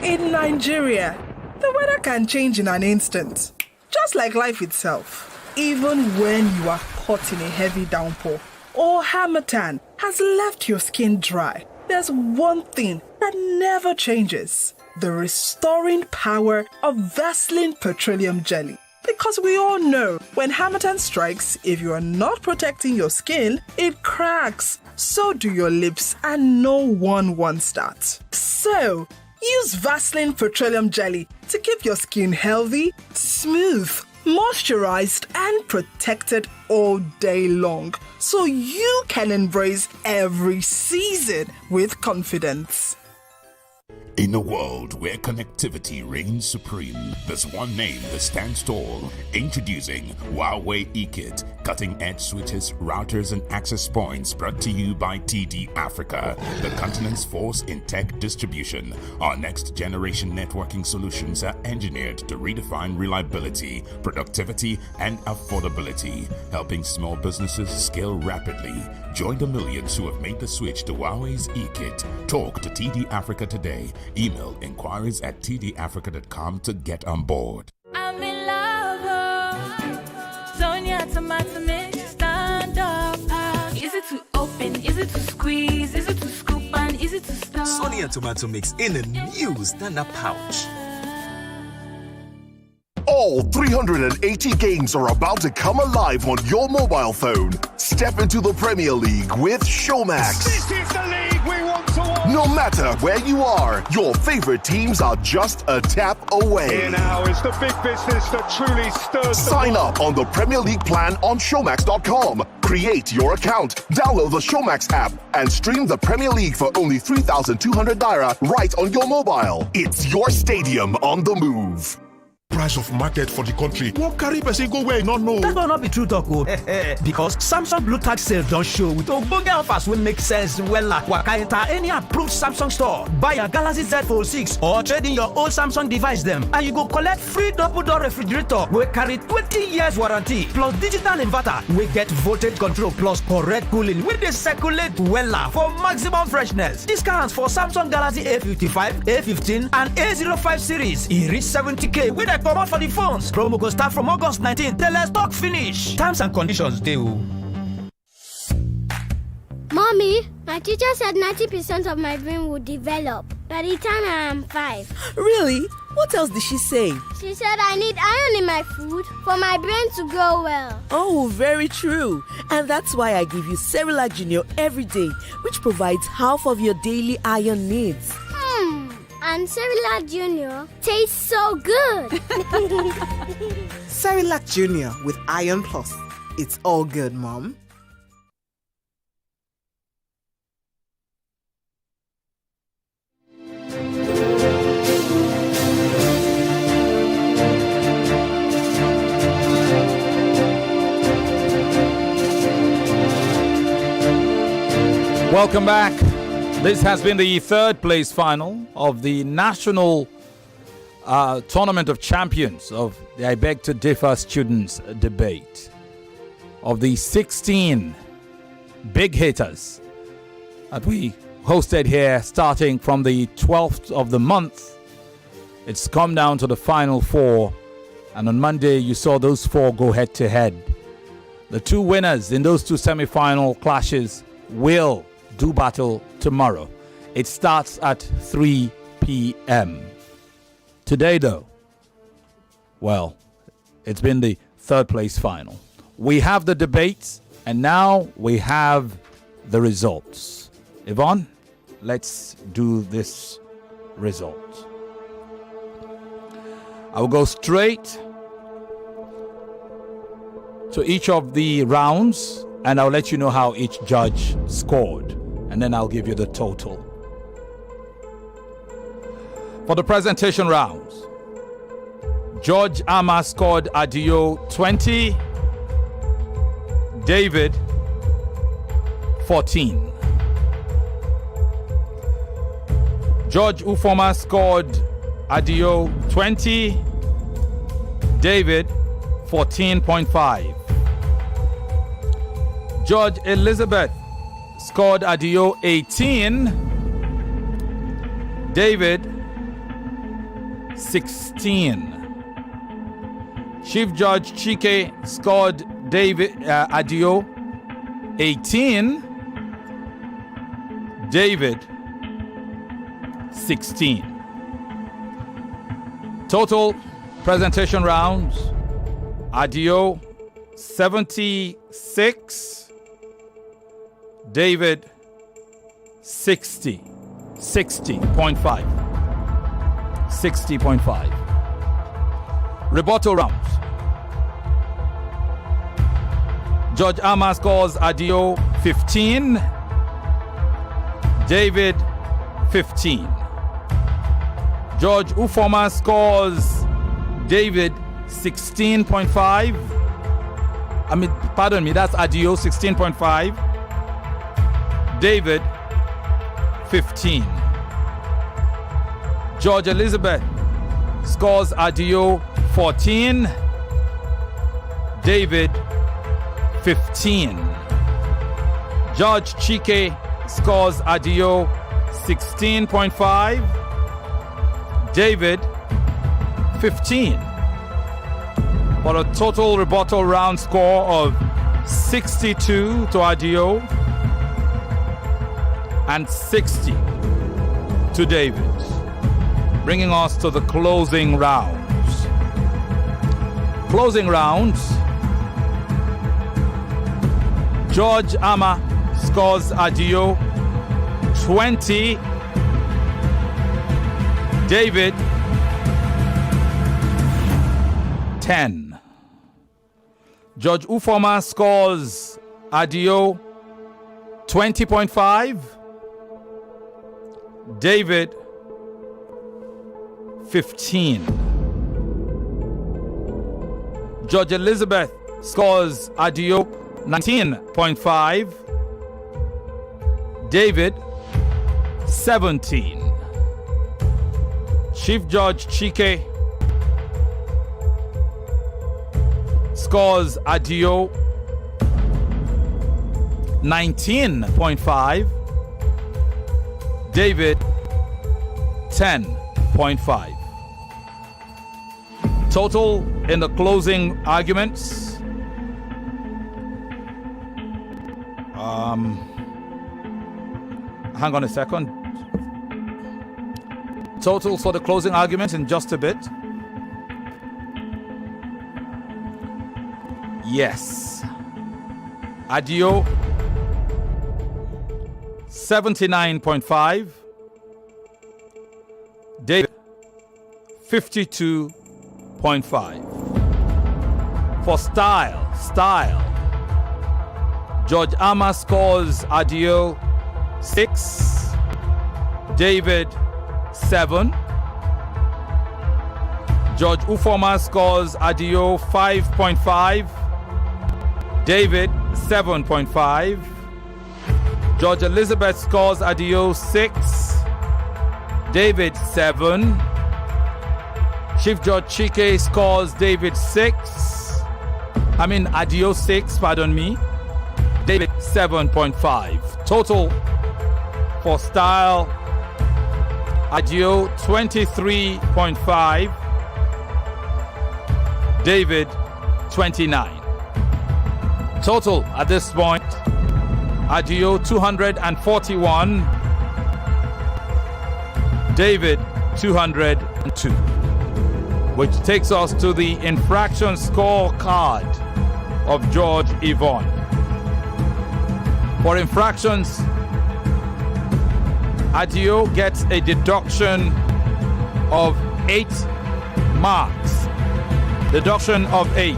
In Nigeria, the weather can change in an instant, just like life itself. Even when you are caught in a heavy downpour or harmattan has left your skin dry, there's one thing that never changes: the restoring power of Vaseline Petroleum Jelly. Because we all know when harmattan strikes, if you are not protecting your skin, it cracks. So do your lips, and no one wants that. So, use Vaseline Petroleum Jelly to keep your skin healthy, smooth, moisturized, and protected all day long, so you can embrace every season with confidence. In a world where connectivity reigns supreme, there's one name that stands tall. Introducing Huawei eKit, cutting-edge switches, routers, and access points, brought to you by TD Africa, the continent's force in tech distribution. Our next-generation networking solutions are engineered to redefine reliability, productivity, and affordability, helping small businesses scale rapidly. Join the millions who have made the switch to Huawei's eKit. Talk to TD Africa today. Email inquiries at tdafrica.com to get on board. I'm in love. Sonia tomato mix, stand up. Is it to open? Is it to squeeze? Is it to scoop? And is it to stir? Sonia tomato mix in a new stand-up pouch. All 380 games are about to come alive on your mobile phone. Step into the Premier League with Showmax. This is the league we want to watch. No matter where you are, your favorite teams are just a tap away. Here now is the big business that truly stirs. Sign up on the Premier League plan on Showmax.com. Create your account, download the Showmax app, and stream the Premier League for only 3,200 naira right on your mobile. It's your stadium on the move. Price of market for the country won't carry person go where you not know. That will not be true, talk. Because Samsung Blue Tax sale don't show with Obong offers will make sense. Well, waka enter any approved Samsung store, buy a Galaxy Z Fold 6 or trade in your old Samsung device them, and you go collect free double-door refrigerator. We carry 20 years warranty plus digital inverter. We get voltage control plus correct cooling. We dey circulate well for maximum freshness. Discounts for Samsung Galaxy A55, A15, and A05 series. E reach 70K with a come out for the phones. Promo go start from August 19th till stock finish. Terms and conditions dey. Mommy, my teacher said 90% of my brain will develop by the time I am 5. Really? What else did she say? She said I need iron in my food for my brain to grow well. Oh, very true. And that's why I give you Cerelac Junior every day, which provides half of your daily iron needs. And Cerelac Junior tastes so good. Cerelac Junior with Iron Plus. It's all good, Mom. Welcome back. This has been the third place final of the National Tournament of Champions of the I Beg to Differ Students Debate. Of the 16 big hitters that we hosted here starting from the 12th of the month, it's come down to the final four. And on Monday, you saw those four go head to head. The two winners in those two semi-final clashes will do battle tomorrow. It starts at 3 p.m. Today, though, well, it's been the third place final. We have the debates, and now we have the results. Yvonne, let's do this result. I will go straight to each of the rounds, and I'll let you know how each judge scored, and then I'll give you the total. For the presentation rounds, George Ama scored Adio 20, David 14. George Ufoma scored Adio 20, David 14.5. George Elizabeth scored Adio 18, David 16. Chief Judge Chike scored Adio 18, David 16. Total presentation rounds, Adio 76, David 60.5. Rebuttal rounds. George Ama scores Adio 15, David 15. George Ufoma scores David 16.5. That's Adio 16.5, David 15. George Elizabeth scores Adio 14, David 15. George Chike scores Adio 16.5, David 15. For a total rebuttal round score of 62 to Adio and 60 to David. Bringing us to the closing rounds. Closing rounds. George Ama scores Adio 20, David 10. George Ufoma scores Adio 20.5, David 15. George Elizabeth scores Adio 19.5, David 17. Chief Judge Chike scores Adio 19.5, David 10.5. Total in the closing arguments. Hang on a second. Total for the closing arguments in just a bit. Yes. Adio 79.5. David 52.5. For style. George Ama scores Adio 6, David 7. George Ufoma scores Adio 5.5, David 7.5. George Elizabeth scores Adio 6. David 7. Chief George Chike scores David 6. Adio 6, pardon me. David 7.5. Total for style, Adio 23.5. David 29. Total at this point, Adio 241. David 202. Which takes us to the infraction scorecard of George Yvonne. For infractions, Adio gets a deduction of 8 marks. Deduction of 8.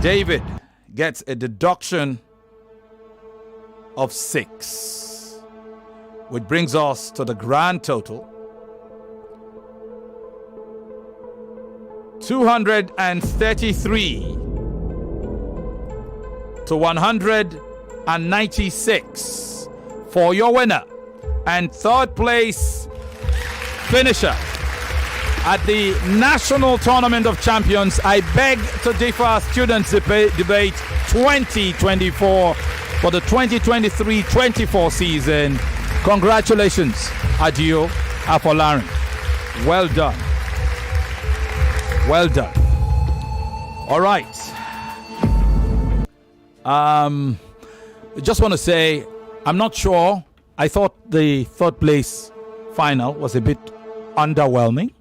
David gets a deduction of 6. Which brings us to the grand total. 233 to 196 for your winner and third place finisher at the National Tournament of Champions. I beg to differ students debate 2024 for the 2023-24 season. Congratulations, Adio Afolarin. Well done. Well done. All right. Just want to say, I'm not sure. I thought the third place final was a bit underwhelming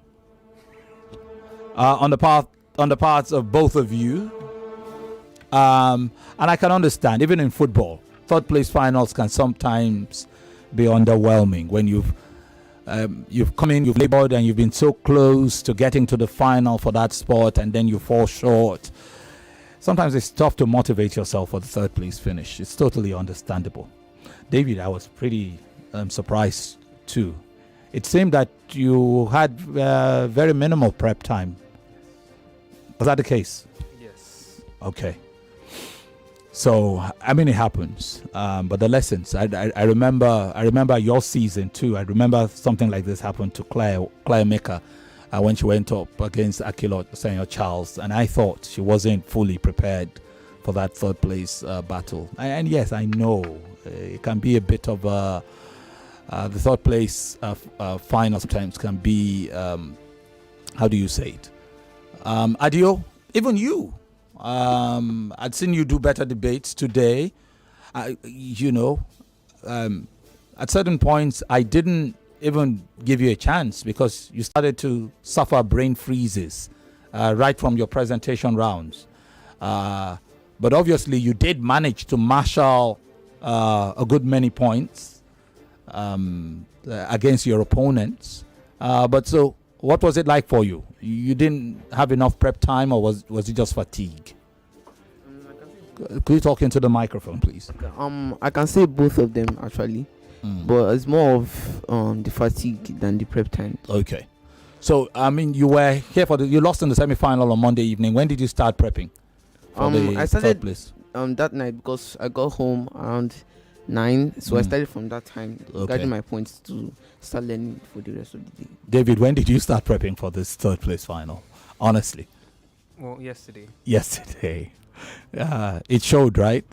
on the parts of both of you. And I can understand, even in football, third place finals can sometimes be underwhelming when you've come in, you've labored, and you've been so close to getting to the final for that sport, and then you fall short. Sometimes it's tough to motivate yourself for the third place finish. It's totally understandable. David, I was pretty surprised too. It seemed that you had very minimal prep time. Was that the case? Yes. Okay. So, it happens. But the lessons, I remember your season too. I remember something like this happened to Claire Maker when she went up against Akilot Senior Charles. And I thought she wasn't fully prepared for that third place battle. And yes, I know it can be a bit of the third place final sometimes can be, how do you say it? Adio, even you. I'd seen you do better debates today. At certain points, I didn't even give you a chance because you started to suffer brain freezes right from your presentation rounds. But obviously, you did manage to marshal a good many points against your opponents. But so, what was it like for you? You didn't have enough prep time, or was it just fatigue? Could you talk into the microphone, please? I can say both of them actually, but it's more of the fatigue than the prep time. Okay, so you were here you lost in the semi-final on Monday evening. When did you start prepping? I started that night because I got home around 9, so I started from that time, getting my points to start learning for the rest of the day. David, when did you start prepping for this third place final? Honestly. Well, yesterday. Yesterday. It showed, right?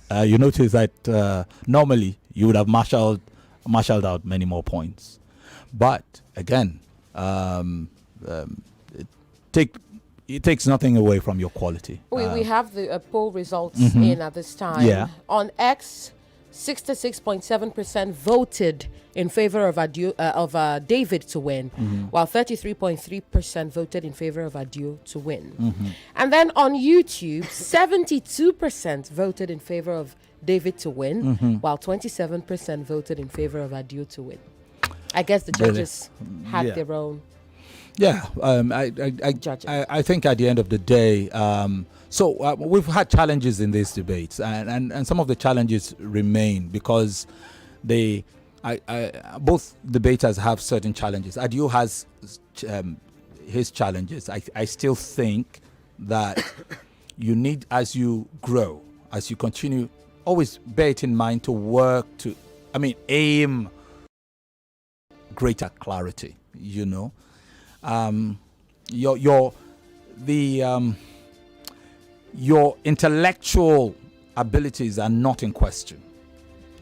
Yes. You noticed that normally you would have marshaled out many more points. But again, it takes nothing away from your quality. We have the poll results in at this time. Yeah. On X, 66.7% voted in favor of David to win, while 33.3% voted in favor of Adio to win. And then on YouTube, 72% voted in favor of David to win, while 27% voted in favor of Adio to win. I guess the judges had their own. Yeah, I think at the end of the day, we've had challenges in these debates, and some of the challenges remain because both debaters have certain challenges. Adio has his challenges. I still think that you need, as you grow, as you continue always bear it in mind to work to, aim greater clarity. Your intellectual abilities are not in question.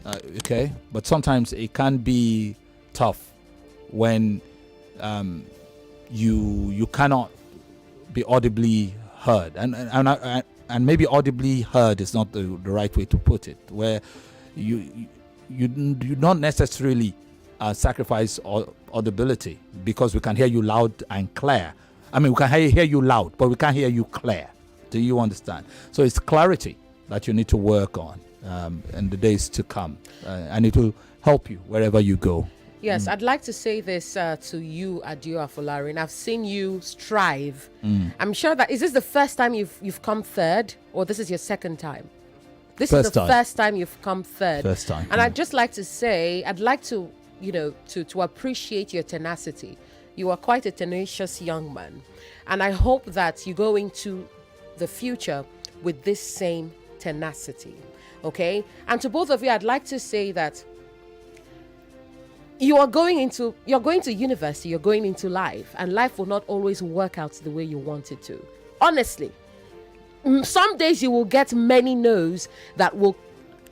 Okay, but sometimes it can be tough when you cannot be audibly heard, and maybe audibly heard is not the right way to put it, where you not necessarily sacrifice audibility, because we can hear you loud and clear. We can hear you loud, but we can't hear you clear. Do you understand? So it's clarity that you need to work on in the days to come, and it will help you wherever you go. Yes, I'd like to say this to you, Adio Afolarin. I've seen you strive. I'm sure that, is this the first time you've come third, or this is your second time? This is the first time you've come third. First time. And I'd just like to say, I'd like to, to appreciate your tenacity. You are quite a tenacious young man. And I hope that you go into the future with this same tenacity. Okay? And to both of you, I'd like to say that you're going to university, you're going into life, and life will not always work out the way you want it to. Honestly. Some days you will get many no's that will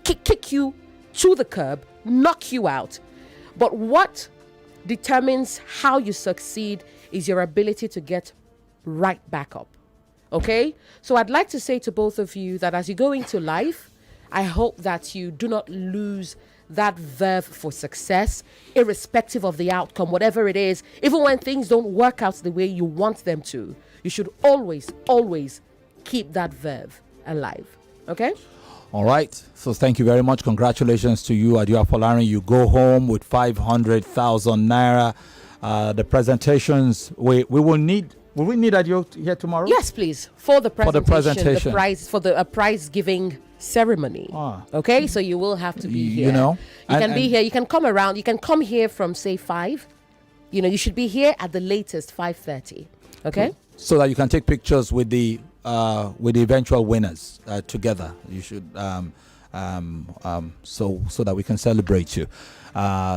kick you to the curb, knock you out. But what determines how you succeed is your ability to get right back up. Okay? So I'd like to say to both of you that as you go into life, I hope that you do not lose that verve for success, irrespective of the outcome, whatever it is. Even when things don't work out the way you want them to, you should always keep that verve alive. Okay? All right. So thank you very much. Congratulations to you, Adio Afolarin. You go home with 500,000 naira. The presentations, we will need Adio here tomorrow? Yes, please. For the presentation. The prize giving ceremony. Okay, so you will have to be here. You can be here. You can come around. You can come here from say 5. You should be here at the latest 5:30. Okay. So that you can take pictures with the eventual winners together. You should so that we can celebrate you.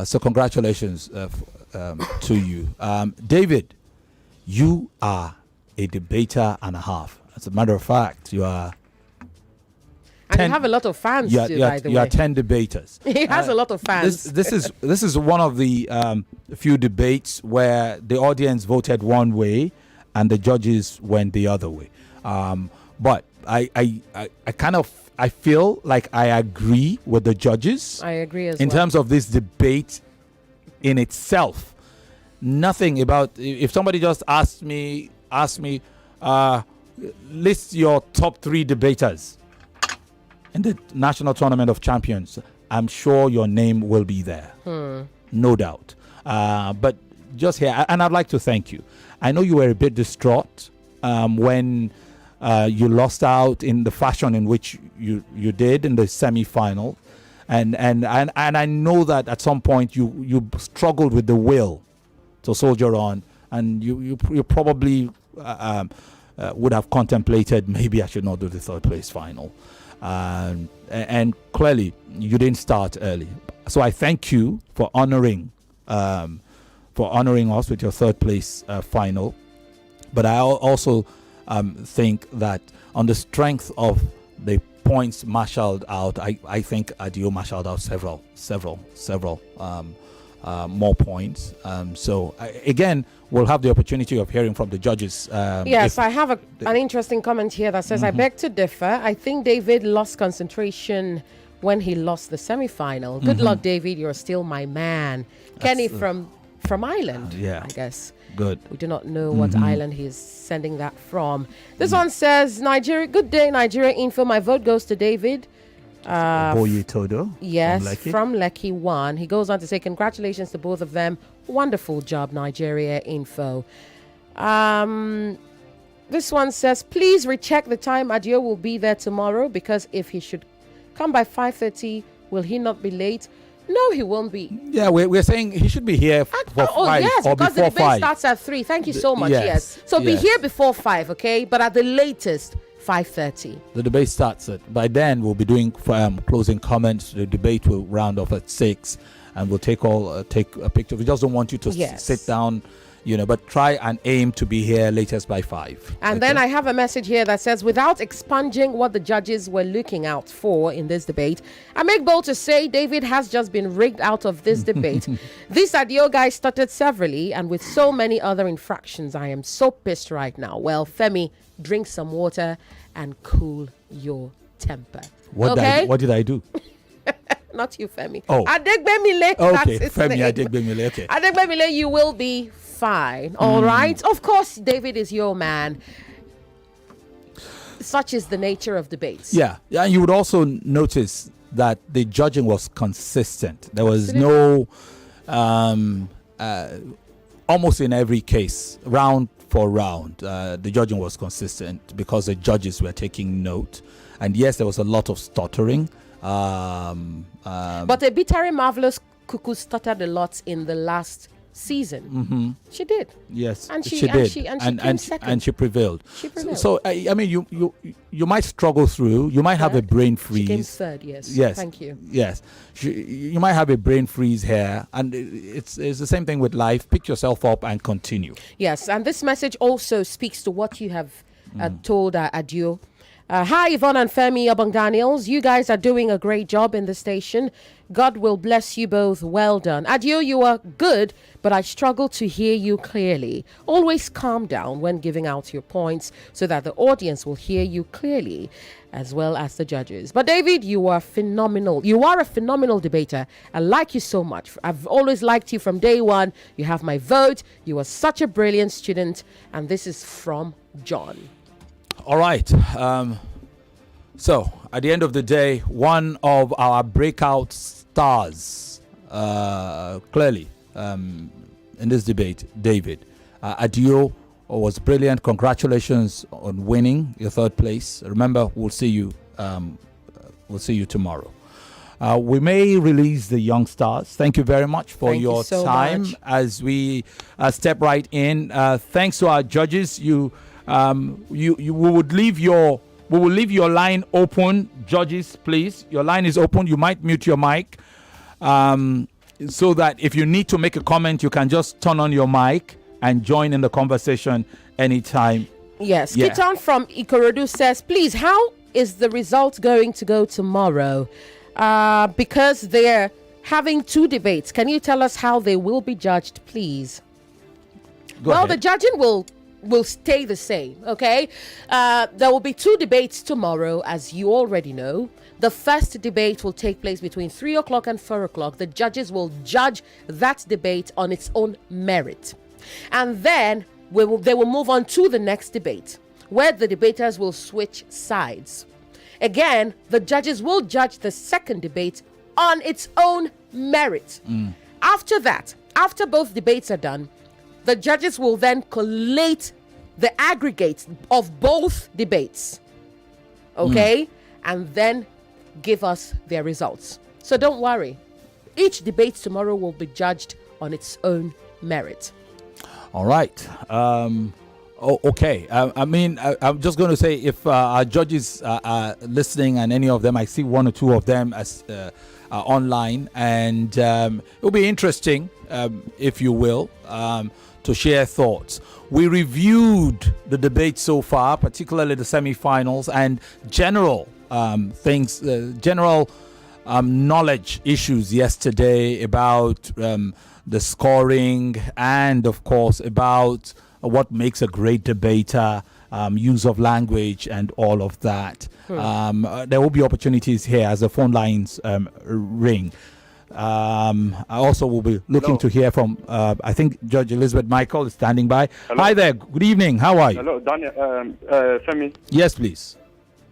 So congratulations to you, David. You are a debater and a half. As a matter of fact, you are. And you have a lot of fans too, by the way. You are 10 debaters. He has a lot of fans. This is one of the few debates where the audience voted one way and the judges went the other way. But I feel like I agree with the judges. I agree as well. In terms of this debate in itself. Nothing about, if somebody just asked me, list your top 3 debaters in the National Tournament of Champions, I'm sure your name will be there. No doubt. But just here, and I'd like to thank you. I know you were a bit distraught when you lost out in the fashion in which you did in the semi-final. And I know that at some point you struggled with the will to soldier on, and you probably would have contemplated, maybe I should not do the third place final. And clearly you didn't start early. So I thank you for honoring us with your third place final. But I also think that on the strength of the points marshaled out, I think Adio marshaled out several more points. So again, we'll have the opportunity of hearing from the judges. Yes, I have an interesting comment here that says, I beg to differ. I think David lost concentration when he lost the semi-final. Good luck, David. You're still my man. Kenny from Ireland, I guess. Good. We do not know what island he's sending that from. This one says, Nigeria. Good day, Nigeria Info. My vote goes to David. Boye Todo. Yes, from Lekki 1. He goes on to say, congratulations to both of them. Wonderful job, Nigeria Info. This one says, please recheck the time Adio will be there tomorrow, because if he should come by 5:30, will he not be late? No, he won't be. Yeah, we're saying he should be here for 5 yes, or because before the debate 5. starts at 3. Thank you so much. Yes. So be here before 5, okay? But at the latest, 5:30. The debate starts by then we'll be doing closing comments. The debate will round off at 6, and we'll take a picture. We just don't want you to sit down, but try and aim to be here latest by 5. And then I have a message here that says, without expunging what the judges were looking out for in this debate, I make bold to say David has just been rigged out of this debate. This Adio guy stuttered severally, and with so many other infractions, I am so pissed right now. Well, Femi, drink some water and cool your temper. What did I do? Not you, Femi. Oh. Adegbemile. Okay, Femi Adegbemile. Okay. Adegbemile, you will be fine. All right. Of course, David is your man. Such is the nature of debates. Yeah. And you would also notice that the judging was consistent. There was no, almost in every case, round for round, the judging was consistent because the judges were taking note. And yes, there was a lot of stuttering. But a Bitari Marvelous Cuckoo stuttered a lot in the last season. Mm-hmm. She did. Yes, and she did. And she prevailed. She prevailed. So I mean, you might struggle through. You might have a brain freeze. She came third. Yes. Yes. Thank you. Yes. You might have a brain freeze here, and it's the same thing with life. Pick yourself up and continue. Yes, and this message also speaks to what you have told Adio. Hi, Yvonne and Femi, Obong-Daniels. You guys are doing a great job in the station. God will bless you both. Well done. Adio, you are good, but I struggle to hear you clearly. Always calm down when giving out your points so that the audience will hear you clearly, as well as the judges. But David, you are phenomenal. You are a phenomenal debater. I like you so much. I've always liked you from day one. You have my vote. You are such a brilliant student. And this is from John. All right. So, at the end of the day, one of our breakout stars, clearly, in this debate, David. Adio was brilliant. Congratulations on winning your third place. Remember, we'll see you tomorrow. We may release the young stars. Thank you very much for your time as we step right in. Thanks to our judges. We will leave your line open, judges, please. Your line is open. You might mute your mic, so that if you need to make a comment, you can just turn on your mic and join in the conversation anytime. Yes. Yeah. Kitan from Ikorodu says, please, how is the result going to go tomorrow? Because they're having 2 debates. Can you tell us how they will be judged, please? Go ahead. The judging will stay the same, okay? There will be 2 debates tomorrow, as you already know. The first debate will take place between 3 o'clock and 4 o'clock. The judges will judge that debate on its own merit. And then they will move on to the next debate, where the debaters will switch sides. Again, the judges will judge the second debate on its own merit. After that, after both debates are done, the judges will then collate the aggregates of both debates, okay? And then give us their results. So don't worry. Each debate tomorrow will be judged on its own merit. All right. Okay. I'm just going to say, if our judges are listening, and any of them, I see 1 or 2 of them as online, and it will be interesting, if you will, to share thoughts. We reviewed the debate so far, particularly the semi-finals, and general things, general knowledge issues yesterday about the scoring, and of course about what makes a great debater, use of language, and all of that. There will be opportunities here as the phone lines ring. I also will be looking to hear from, I think Judge Elizabeth Michael is standing by. Hello. Hi there. Good evening. How are you? Hello, Daniel. Femi. Yes, please.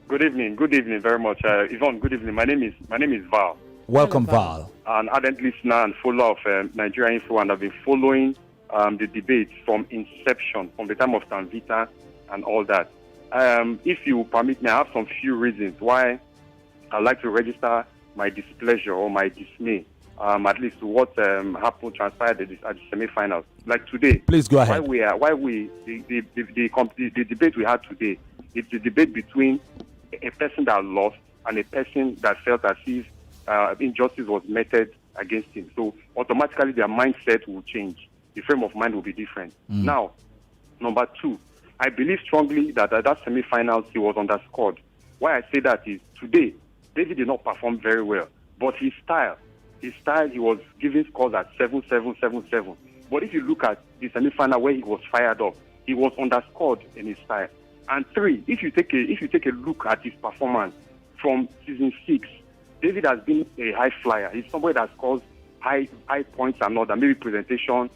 Good evening. Good evening very much. Yvonne, good evening. My name is Val. Welcome, Val. An ardent listener and follower of Nigeria Info, and I've been following the debates from inception, from the time of Tanvita and all that. If you permit me, I have some few reasons why I'd like to register my displeasure or my dismay, at least to what transpired at the semi-finals. Like today, please go ahead. The debate we had today It's a debate between a person that lost and a person that felt as if injustice was meted against him. So automatically their mindset will change. The frame of mind will be different. Now, number two, I believe strongly that at that semi-finals he was underscored. Why I say that is today, David did not perform very well, but his style, he was giving scores at 7-7, 7-7. But if you look at the semi-final where he was fired up, he was underscored in his style. And three, if you take a look at his performance from season 6, David has been a high flyer. He's somebody that scores high points and all that, maybe presentation,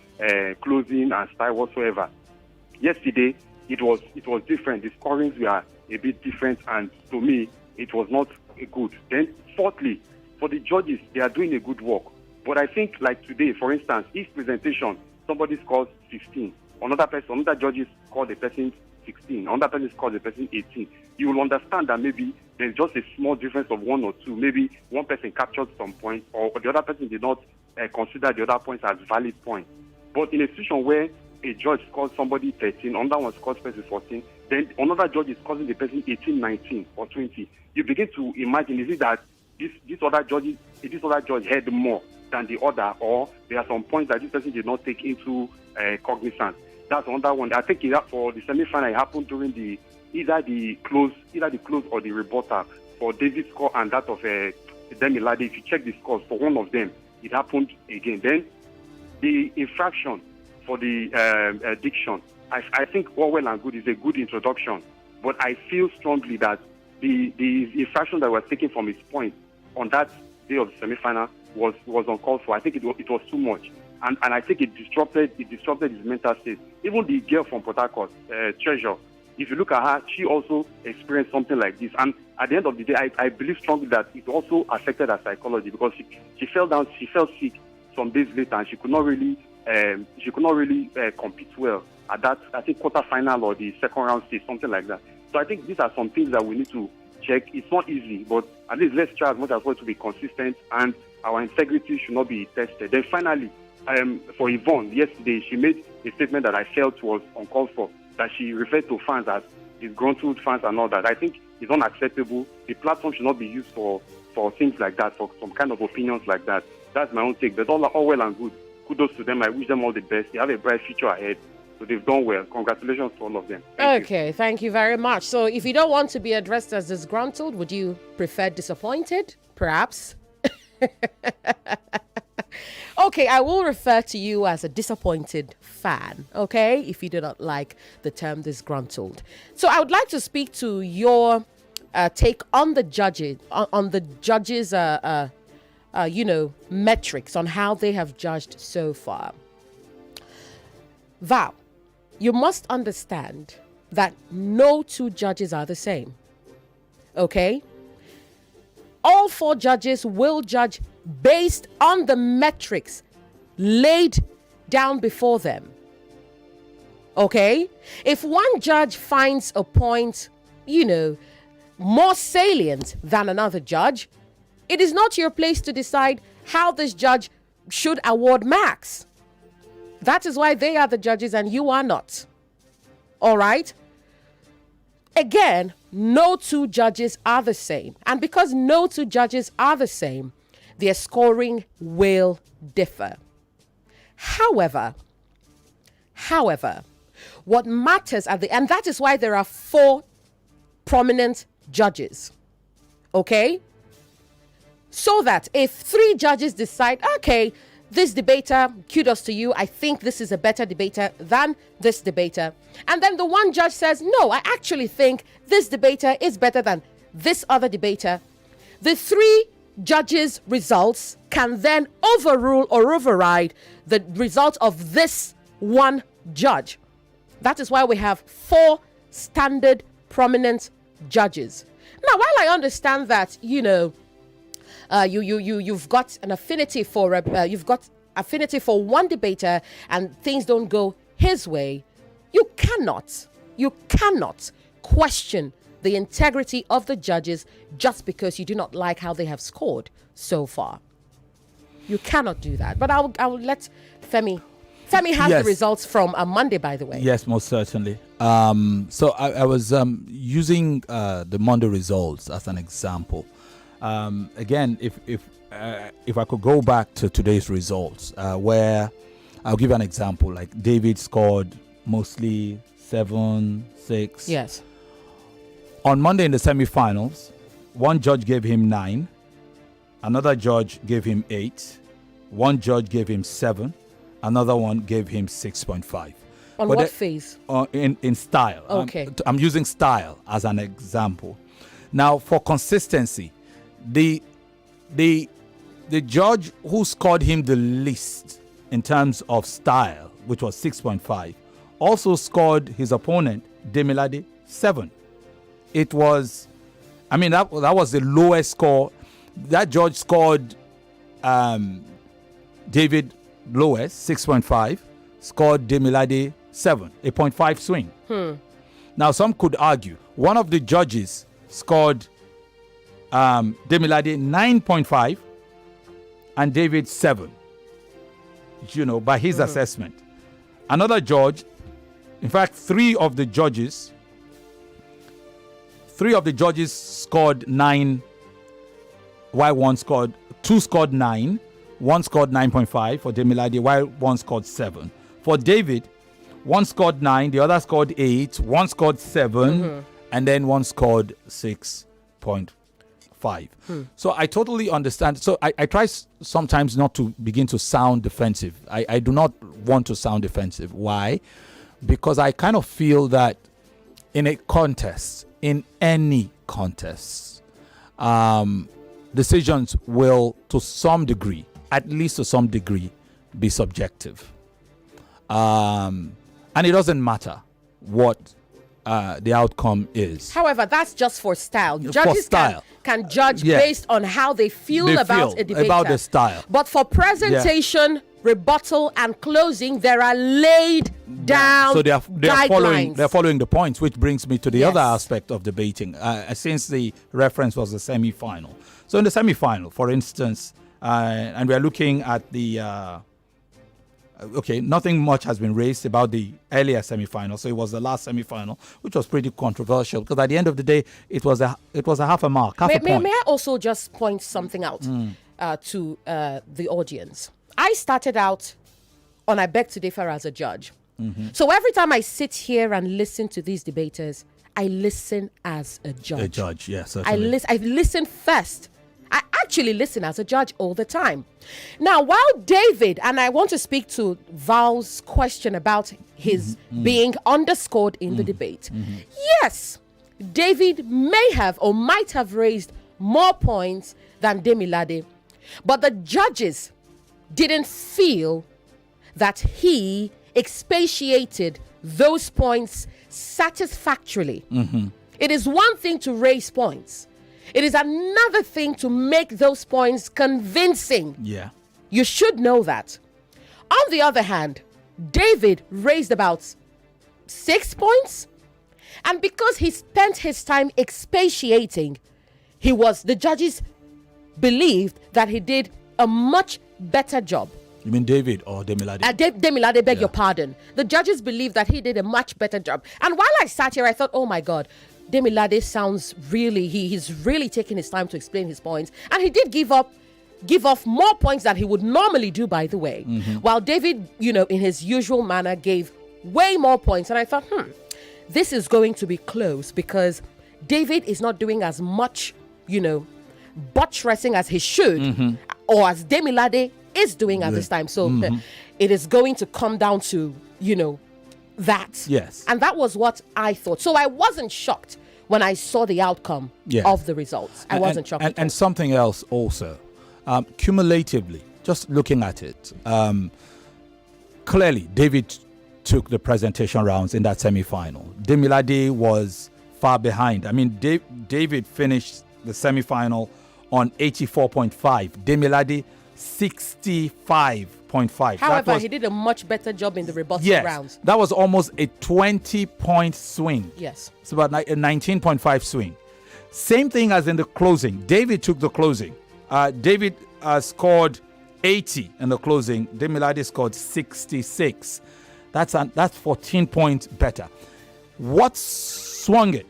closing and style whatsoever. Yesterday, it was different. The scorings were a bit different, and to me, it was not good. Then, fourthly, for the judges, they are doing a good work. But I think, like today, for instance, if presentation, somebody scores 16, another judges score the person 16, another person scores the person 18, you will understand that maybe there's just a small difference of 1 or 2. Maybe one person captured some points, or the other person did not consider the other points as valid points. But in a situation where a judge scores somebody 13, another one scores person 14, then another judge is causing the person 18, 19, or 20. You begin to imagine, is it that this other judge had more than the other, or there are some points that this person did not take into cognizance? That's another one. I think for the semi-final, it happened during either the close or the rebuttal for David's score and that of Demilade. If you check the scores for one of them, it happened again. Then the infraction for the diction, I think all well and good is a good introduction, but I feel strongly that the infraction that was taken from his point on that day of the semi-final was uncalled for. I think it was too much, and I think it disrupted his mental state. Even the girl from Port Harcourt, Treasure, if you look at her, she also experienced something like this. And at the end of the day, I believe strongly that it also affected her psychology, because she fell down, she fell sick some days later, and she could not really compete well at that, I think, quarterfinal or the second round stage, something like that. So I think these are some things that we need to check. It's not easy, but at least let's try as much as possible to be consistent, and our integrity should not be tested. Then finally, for Yvonne, yesterday she made a statement that I felt was uncalled for, that she referred to fans as disgruntled fans and all that. I think it's unacceptable. The platform should not be used for things like that, for some kind of opinions like that. That's my own take. But all well and good. Kudos to them. I wish them all the best. They have a bright future ahead. So they've done well. Congratulations to all of them. Thank you. Thank you very much. So if you don't want to be addressed as disgruntled, would you prefer disappointed? Perhaps. Okay, I will refer to you as a disappointed fan, okay, if you do not like the term disgruntled. So I would like to speak to your take on the judges, metrics on how they have judged so far. Val, you must understand that no two judges are the same, okay? All 4 judges will judge based on the metrics laid down before them. Okay? If one judge finds a point, more salient than another judge, it is not your place to decide how this judge should award marks. That is why they are the judges and you are not. All right? Again, no two judges are the same. And because no two judges are the same, their scoring will differ. However, what matters and that is why there are 4 prominent judges. Okay? So that if 3 judges decide, okay, this debater, kudos to you, I think this is a better debater than this debater. And then the one judge says, no, I actually think this debater is better than this other debater. The 3 judges' results can then overrule or override the results of this one judge. That is why we have 4 standard prominent judges. Now, while I understand that, you've got an affinity for one debater and things don't go his way, you cannot question the integrity of the judges just because you do not like how they have scored so far. You cannot do that. But I will let Femi has the results from Monday, by the way. Yes, most certainly. So I was using the Monday results as an example. Again, if I could go back to today's results, where I'll give you an example, like David scored mostly 7, 6. Yes. On Monday in the semi-finals, one judge gave him 9, another judge gave him 8, one judge gave him 7, another one gave him 6.5. On what phase? In style. Okay. I'm using style as an example. Now, for consistency, the judge who scored him the least in terms of style, which was 6.5, also scored his opponent, Demilade, 7. It was, that was the lowest score. That judge scored David lowest, 6.5, scored Demilade 7, a 0.5 swing. Now, some could argue one of the judges scored Demilade 9.5 and David 7, by his assessment. Another judge, in fact, three of the judges scored 9, while two scored 9, one scored 9.5 for Demilade, while one scored 7. For David, one scored 9, the other scored 8, one scored 7, and then one scored 6.5. So I totally understand. So I try sometimes not to begin to sound defensive. I do not want to sound defensive. Why? Because I kind of feel that in a contest, in any contest, decisions will, to some degree, at least to some degree, be subjective. And it doesn't matter what the outcome is. However, that's just for style. Judges can judge based on how they feel about a debater. About the style. But for presentation, rebuttal, and closing, there are laid down so they're guidelines. following the points, which brings me to the other aspect of debating, since the reference was the semi-final. So in the semi-final, for instance, and we're looking at the nothing much has been raised about the earlier semi-final. So it was the last semi-final, which was pretty controversial because at the end of the day, it was a half a mark, half a point. May I also just point something out to the audience? I started out on I Beg to Differ as a judge. So every time I sit here and listen to these debaters, I listen as a judge. A judge, yes. I listen first. I actually listen as a judge all the time. Now, while David, and I want to speak to Val's question about his being underscored in the debate. Yes, David may have or might have raised more points than Demilade, but the judges didn't feel that he expatiated those points satisfactorily. It is one thing to raise points. It is another thing to make those points convincing. Yeah. You should know that. On the other hand, David raised about 6 points. And because he spent his time expatiating, the judges believed that he did a much better job. You mean David or Demilade? Demilade, beg your pardon. The judges believed that he did a much better job. And while I sat here, I thought, oh my God, Demilade sounds really, he's really taking his time to explain his points. And he did give off more points than he would normally do, by the way. While David, in his usual manner, gave way more points. And I thought, this is going to be close because David is not doing as much, buttressing as he should, or as Demilade is doing at this time. So it is going to come down to, that. Yes. And that was what I thought. So I wasn't shocked when I saw the outcome of the results. I wasn't shocked. And something else also, cumulatively, just looking at it, clearly David took the presentation rounds in that semi-final. Demilade was far behind. I mean, David finished the semi-final on 84.5. Demilade 65.5. However, he did a much better job in the rebuttal rounds. That was almost a 20-point swing. Yes. It's about a 19.5 swing. Same thing as in the closing. David took the closing. David scored 80 in the closing. Demilade scored 66. That's 14 points better. What swung it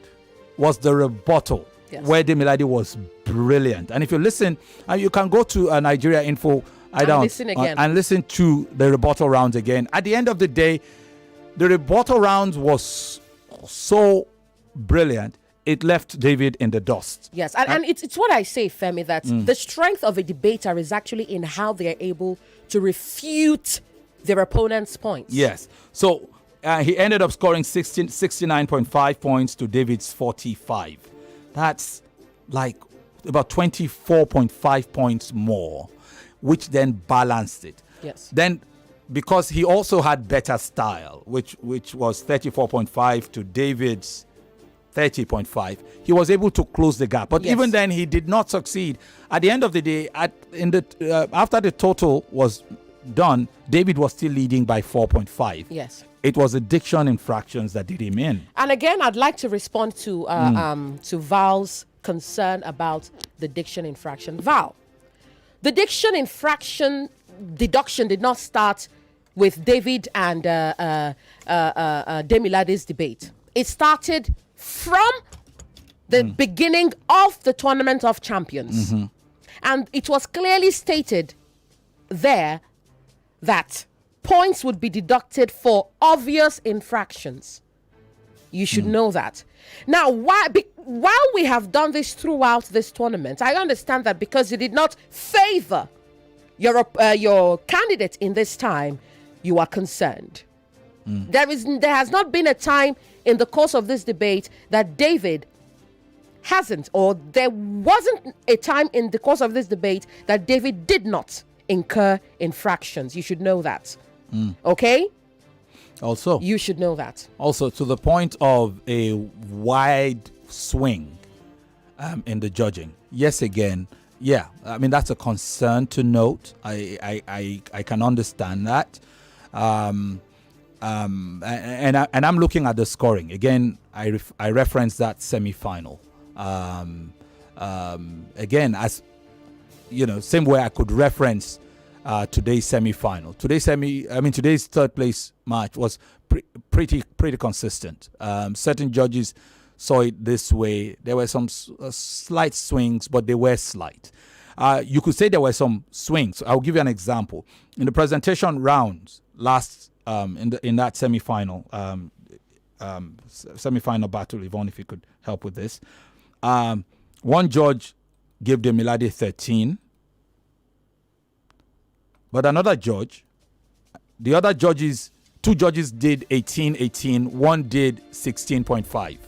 was the rebuttal, where Demilade was brilliant. And if you listen, you can go to Nigeria Info and listen to the rebuttal rounds again. At the end of the day, the rebuttal rounds was so brilliant, it left David in the dust. Yes, and it's what I say, Femi, that the strength of a debater is actually in how they're able to refute their opponent's points. Yes. So he ended up scoring 69.5 points to David's 45. That's like about 24.5 points more, which then balanced it. Yes. Then, because he also had better style, which was 34.5 to David's 30.5, he was able to close the gap. But even then, he did not succeed. At the end of the day, after the total was done, David was still leading by 4.5. Yes. It was the diction infractions that did him in. And again, I'd like to respond to Val's concern about the diction infraction. Val, the diction infraction deduction did not start with David and Demilade's debate. It started from the beginning of the Tournament of Champions. Mm-hmm. And it was clearly stated there that points would be deducted for obvious infractions. You should know that. Now, while we have done this throughout this tournament, I understand that because you did not favor your candidate in this time, you are concerned. There has not been a time in the course of this debate that David hasn't, or there wasn't a time in the course of this debate that David did not incur infractions. You should know that. Okay? Also, you should know that. Also, to the point of a wide swing in the judging. Yes, again, yeah. I mean, that's a concern to note. I can understand that. And I'm looking at the scoring again. I referenced that semi-final. Again, as you know, same way I could reference today's semi-final. Today's third place match was pretty consistent. Certain judges saw it this way. There were some slight swings, but they were slight. You could say there were some swings. I'll give you an example. In the presentation rounds last in that semi-final battle, Yvonne, if you could help with this. One judge gave Demilade 13. But another judge, the other judges, two judges did 18, one did 16.5.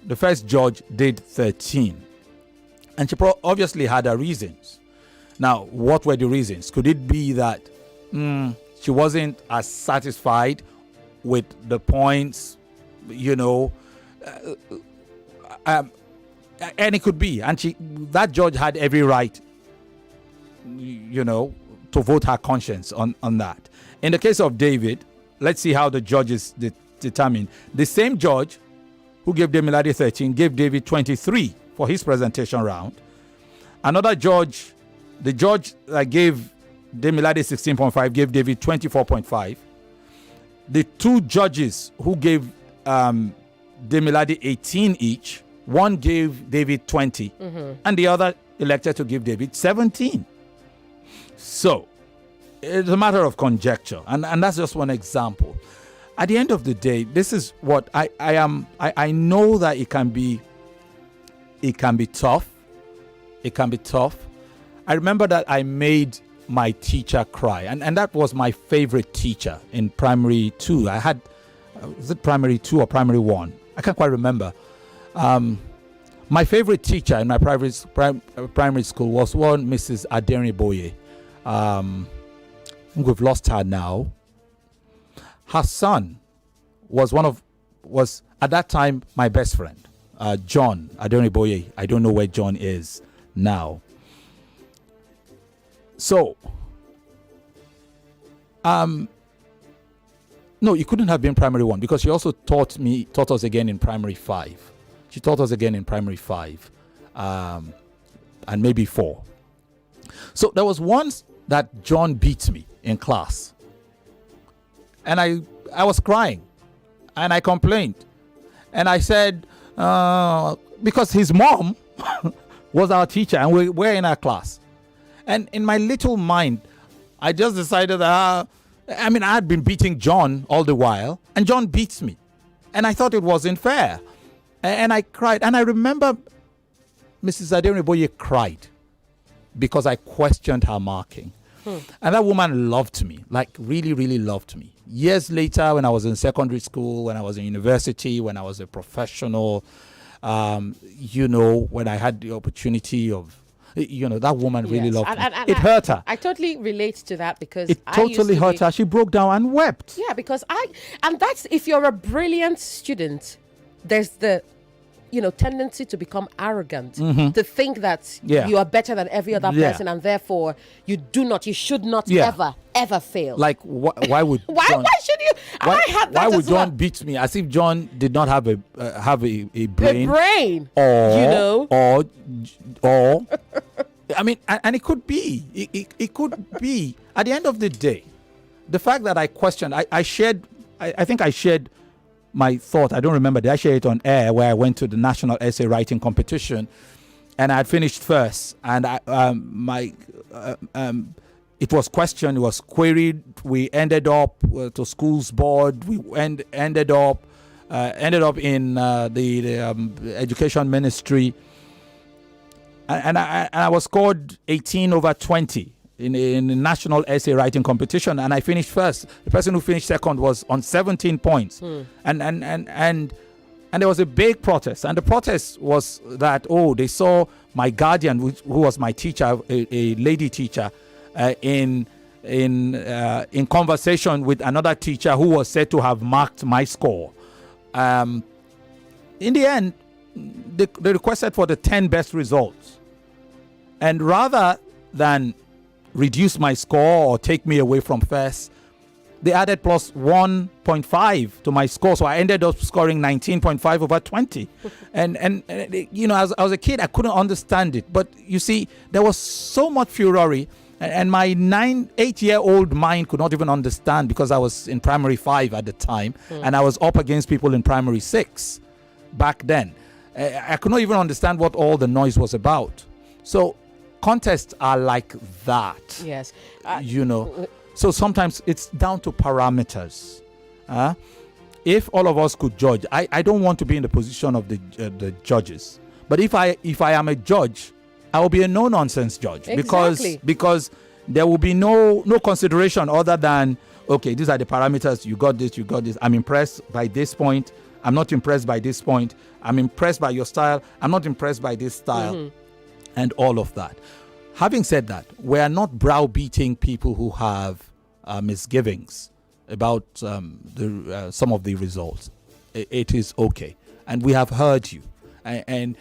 The first judge did 13. And she obviously had her reasons. Now, what were the reasons? Could it be that she wasn't as satisfied with the points, and it could be. And that judge had every right to vote her conscience on that. In the case of David, let's see how the judges determine. The same judge who gave Demilade 13 gave David 23 for his presentation round. Another judge, the judge that gave Demilade 16.5 gave David 24.5. The two judges who gave Demilade 18 each, one gave David 20 and the other elected to give David 17. So, it's a matter of conjecture, and that's just one example. At the end of the day, this is what I know that it can be tough. It can be tough. I remember that I made my teacher cry, and that was my favorite teacher in primary 2. I had, was it primary 2 or primary 1? I can't quite remember. My favorite teacher in my primary school was one Mrs. Adeniboye. We've lost her now. Her son was at that time my best friend, John Adeniboye. I don't know where John is now. So, no, it couldn't have been primary 1 because she also taught us again in primary 5. She taught us again in primary 5, and maybe 4. So there was once that John beat me in class, and I was crying. and I complained. And I said, because his mom was our teacher and we were in our class. And in my little mind, I just decided that, I had been beating John all the while, and John beats me. And I thought it wasn't fair. And I cried. And I remember Mrs. Adeniboye cried because I questioned her marking. And that woman loved me, like really, really loved me. Years later, when I was in secondary school, when I was in university, when I was a professional, when I had the opportunity of, that woman really loved me. And it hurt her. I totally relate to that because it totally hurt her. She broke down and wept. Yeah, because that's if you're a brilliant student, there's the tendency to become arrogant, to think that you are better than every other person, and therefore you should not ever fail. Like why would why should you? I had that why would as well. John beat me as if John did not have a brain? A brain, or and it could be. It could be. At the end of the day, the fact that I questioned, I shared. I think I shared my thought. I don't remember. Did I share it on air where I went to the national essay writing competition, and I had finished first, and it was questioned, it was queried. We ended up to schools board. We ended up in the education ministry, and I was scored 18 over 20 in the national essay writing competition, and I finished first. The person who finished second was on 17 points, and there was a big protest, and the protest was that they saw my guardian, who was my teacher, a lady teacher, in conversation with another teacher who was said to have marked my score. In the end, they requested for the 10 best results, and rather than reduce my score or take me away from first, they added plus 1.5 to my score, so I ended up scoring 19.5 over 20. and as I was a kid, I couldn't understand it, but you see, there was so much fury, and my 8-year-old mind could not even understand, because I was in primary 5 at the time, and I was up against people in primary 6 back then. I could not even understand what all the noise was about. So contests are like that. Yes. So sometimes it's down to parameters. If all of us could judge, I don't want to be in the position of the judges. But if I am a judge, I will be a no-nonsense judge. Exactly. Because there will be no consideration other than, okay, these are the parameters. You got this. I'm impressed by this point. I'm not impressed by this point. I'm impressed by your style. I'm not impressed by this style. And all of that. Having said that, we are not browbeating people who have misgivings about some of the results. It is okay, and we have heard you, and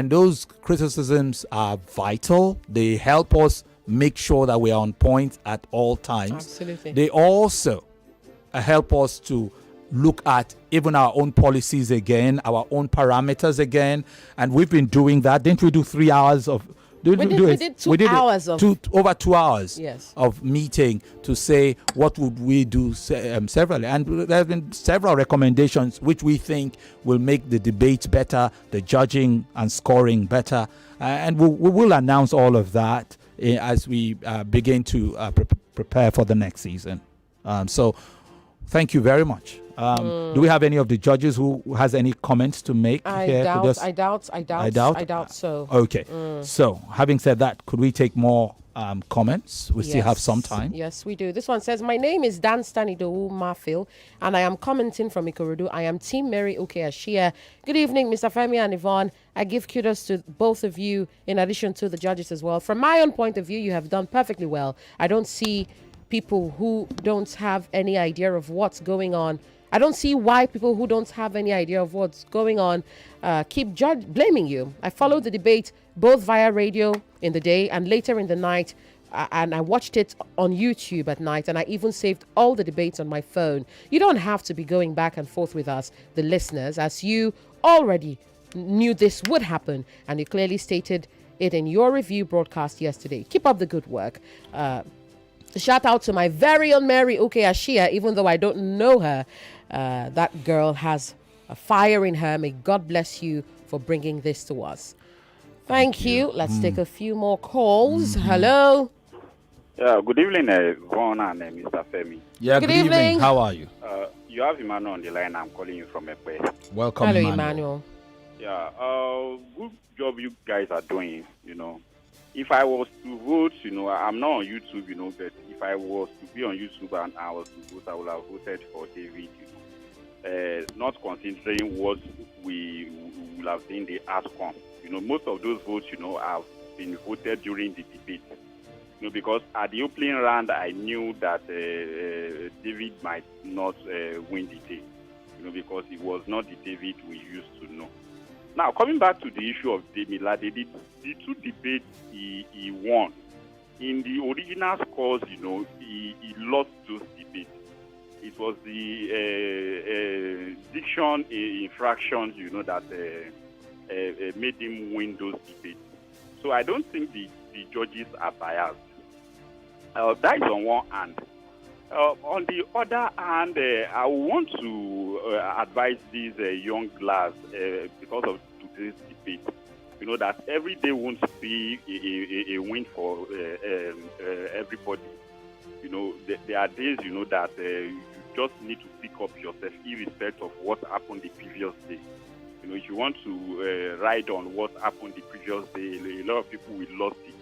those criticisms are vital. They help us make sure that we are on point at all times. Absolutely. They also help us to look at even our own policies again, our own parameters again, and we've been doing that. Didn't we do 3 hours of? We did 2 hours of over 2 hours yes. of meeting to say what would we do severally, and there have been several recommendations which we think will make the debate better, the judging and scoring better, and we will announce all of that as we begin to prepare for the next season. So thank you very much. Do we have any of the judges who has any comments to make? I doubt so. Okay. So, having said that, could we take more comments? We still have some time. Yes, we do. This one says, my name is Dan Stanidowu Mafil, and I am commenting from Ikorodu. I am Team Mary Okashia. Good evening, Mr. Femi and Yvonne. I give kudos to both of you, in addition to the judges as well. From my own point of view, you have done perfectly well. I don't see people who don't have any idea of what's going on. I don't see why people who don't have any idea of what's going on keep blaming you. I followed the debate both via radio in the day and later in the night, and I watched it on YouTube at night, and I even saved all the debates on my phone. You don't have to be going back and forth with us, the listeners, as you already knew this would happen, and you clearly stated it in your review broadcast yesterday. Keep up the good work. Shout out to my very own Mary Okashia, even though I don't know her. That girl has a fire in her. May God bless you for bringing this to us. Thank you. Let's take a few more calls. Hello. Yeah, good evening, Yvonne and Mr. Femi. Yeah, good evening. How are you? You have Emmanuel on the line. I'm calling you from Epe. Welcome, Hello, Emmanuel. Yeah, good job you guys are doing, If I was to vote, I'm not on YouTube, but if I was to be on YouTube and I was to vote, I would have voted for David, not considering what we will have seen the outcome. Most of those votes, have been voted during the debate. Because at the opening round, I knew that David might not win the day, because it was not the David we used to know. Now, coming back to the issue of Demilade, the two debates he won. In the original scores, he lost those debates. It was the diction infractions, that made him win those debates. So I don't think the judges are biased. That is on one hand. On the other hand, I want to advise these young lads because of today's debate. That every day won't be a win for everybody. There are days, that you just need to pick up yourself irrespective of what happened the previous day. If you want to ride on what happened the previous day, a lot of people will lose it.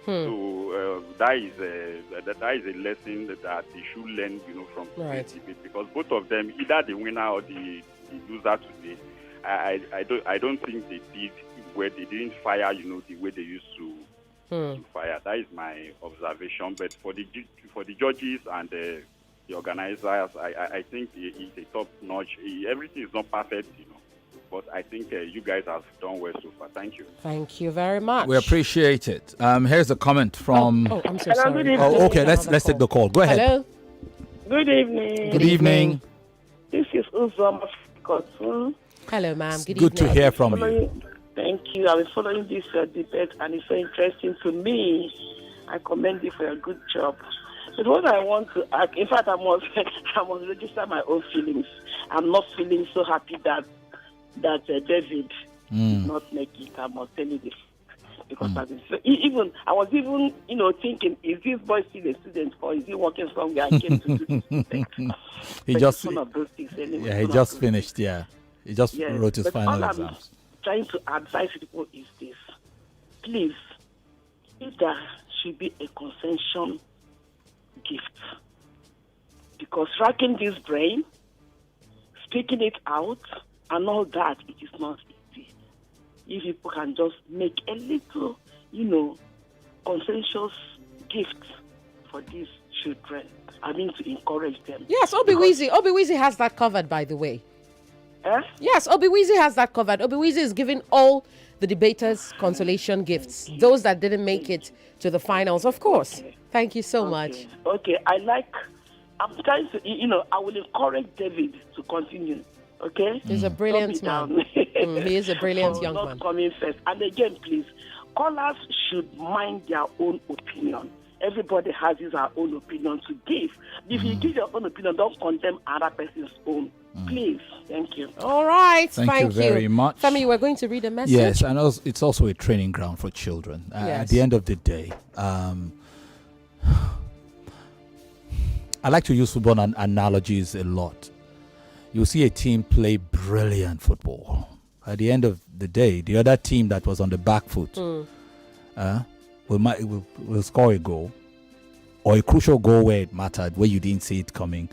So that is a lesson that they should learn, from today's debate, because both of them, either the winner or the loser today, I don't think they did where they didn't fire, the way they used to fire. That is my observation. But for the judges and the organizers, I think it's a top notch. Everything is not perfect, but I think you guys have done well so far. Thank you. Thank you very much. We appreciate it. Here's a comment from. Oh, I'm so sorry. Oh, okay. Let's take the call. Go ahead. Hello. Good evening. Good evening. This is Uzoma. Hello, ma'am. Good Good evening. to hear from you. Thank you. I've been following this debate, and it's so interesting to me. I commend you for your good job. But what I want to ask, in fact, I must register my own feelings. I'm not feeling so happy that David did not make it. I must tell you this. Because I was even thinking, is this boy still a student or is he working somewhere? I came to do this. He just one of those things anyway. Yeah, he just finished. Yeah, he just wrote his final exams. Trying to advise people is this: please, if there should be a concession gift, because racking this brain, speaking it out, and all that, it is not easy. If people can just make a little, consensus gift for these children, to encourage them. Yes, Obiwizi has that covered, by the way. Yes, Obiwizi has that covered. Obiwizi is giving all the debaters consolation gifts. Those that didn't make it to the finals, of course. Okay. Thank you so much. Okay, I'm trying to, I will encourage David to continue. Okay? He's a brilliant man. He is a brilliant young man. Not coming first. And again, please, callers should mind their own opinion. Everybody has his own opinion to give. If you give your own opinion, don't condemn other person's own. Please. Thank you. All right. Thank you very much. Femi, we're going to read a message. Yes, and it's also a training ground for children. At the end of the day, I like to use football analogies a lot. You see a team play brilliant football. At the end of the day, the other team that was on the back foot will score a goal, or a crucial goal where it mattered, where you didn't see it coming,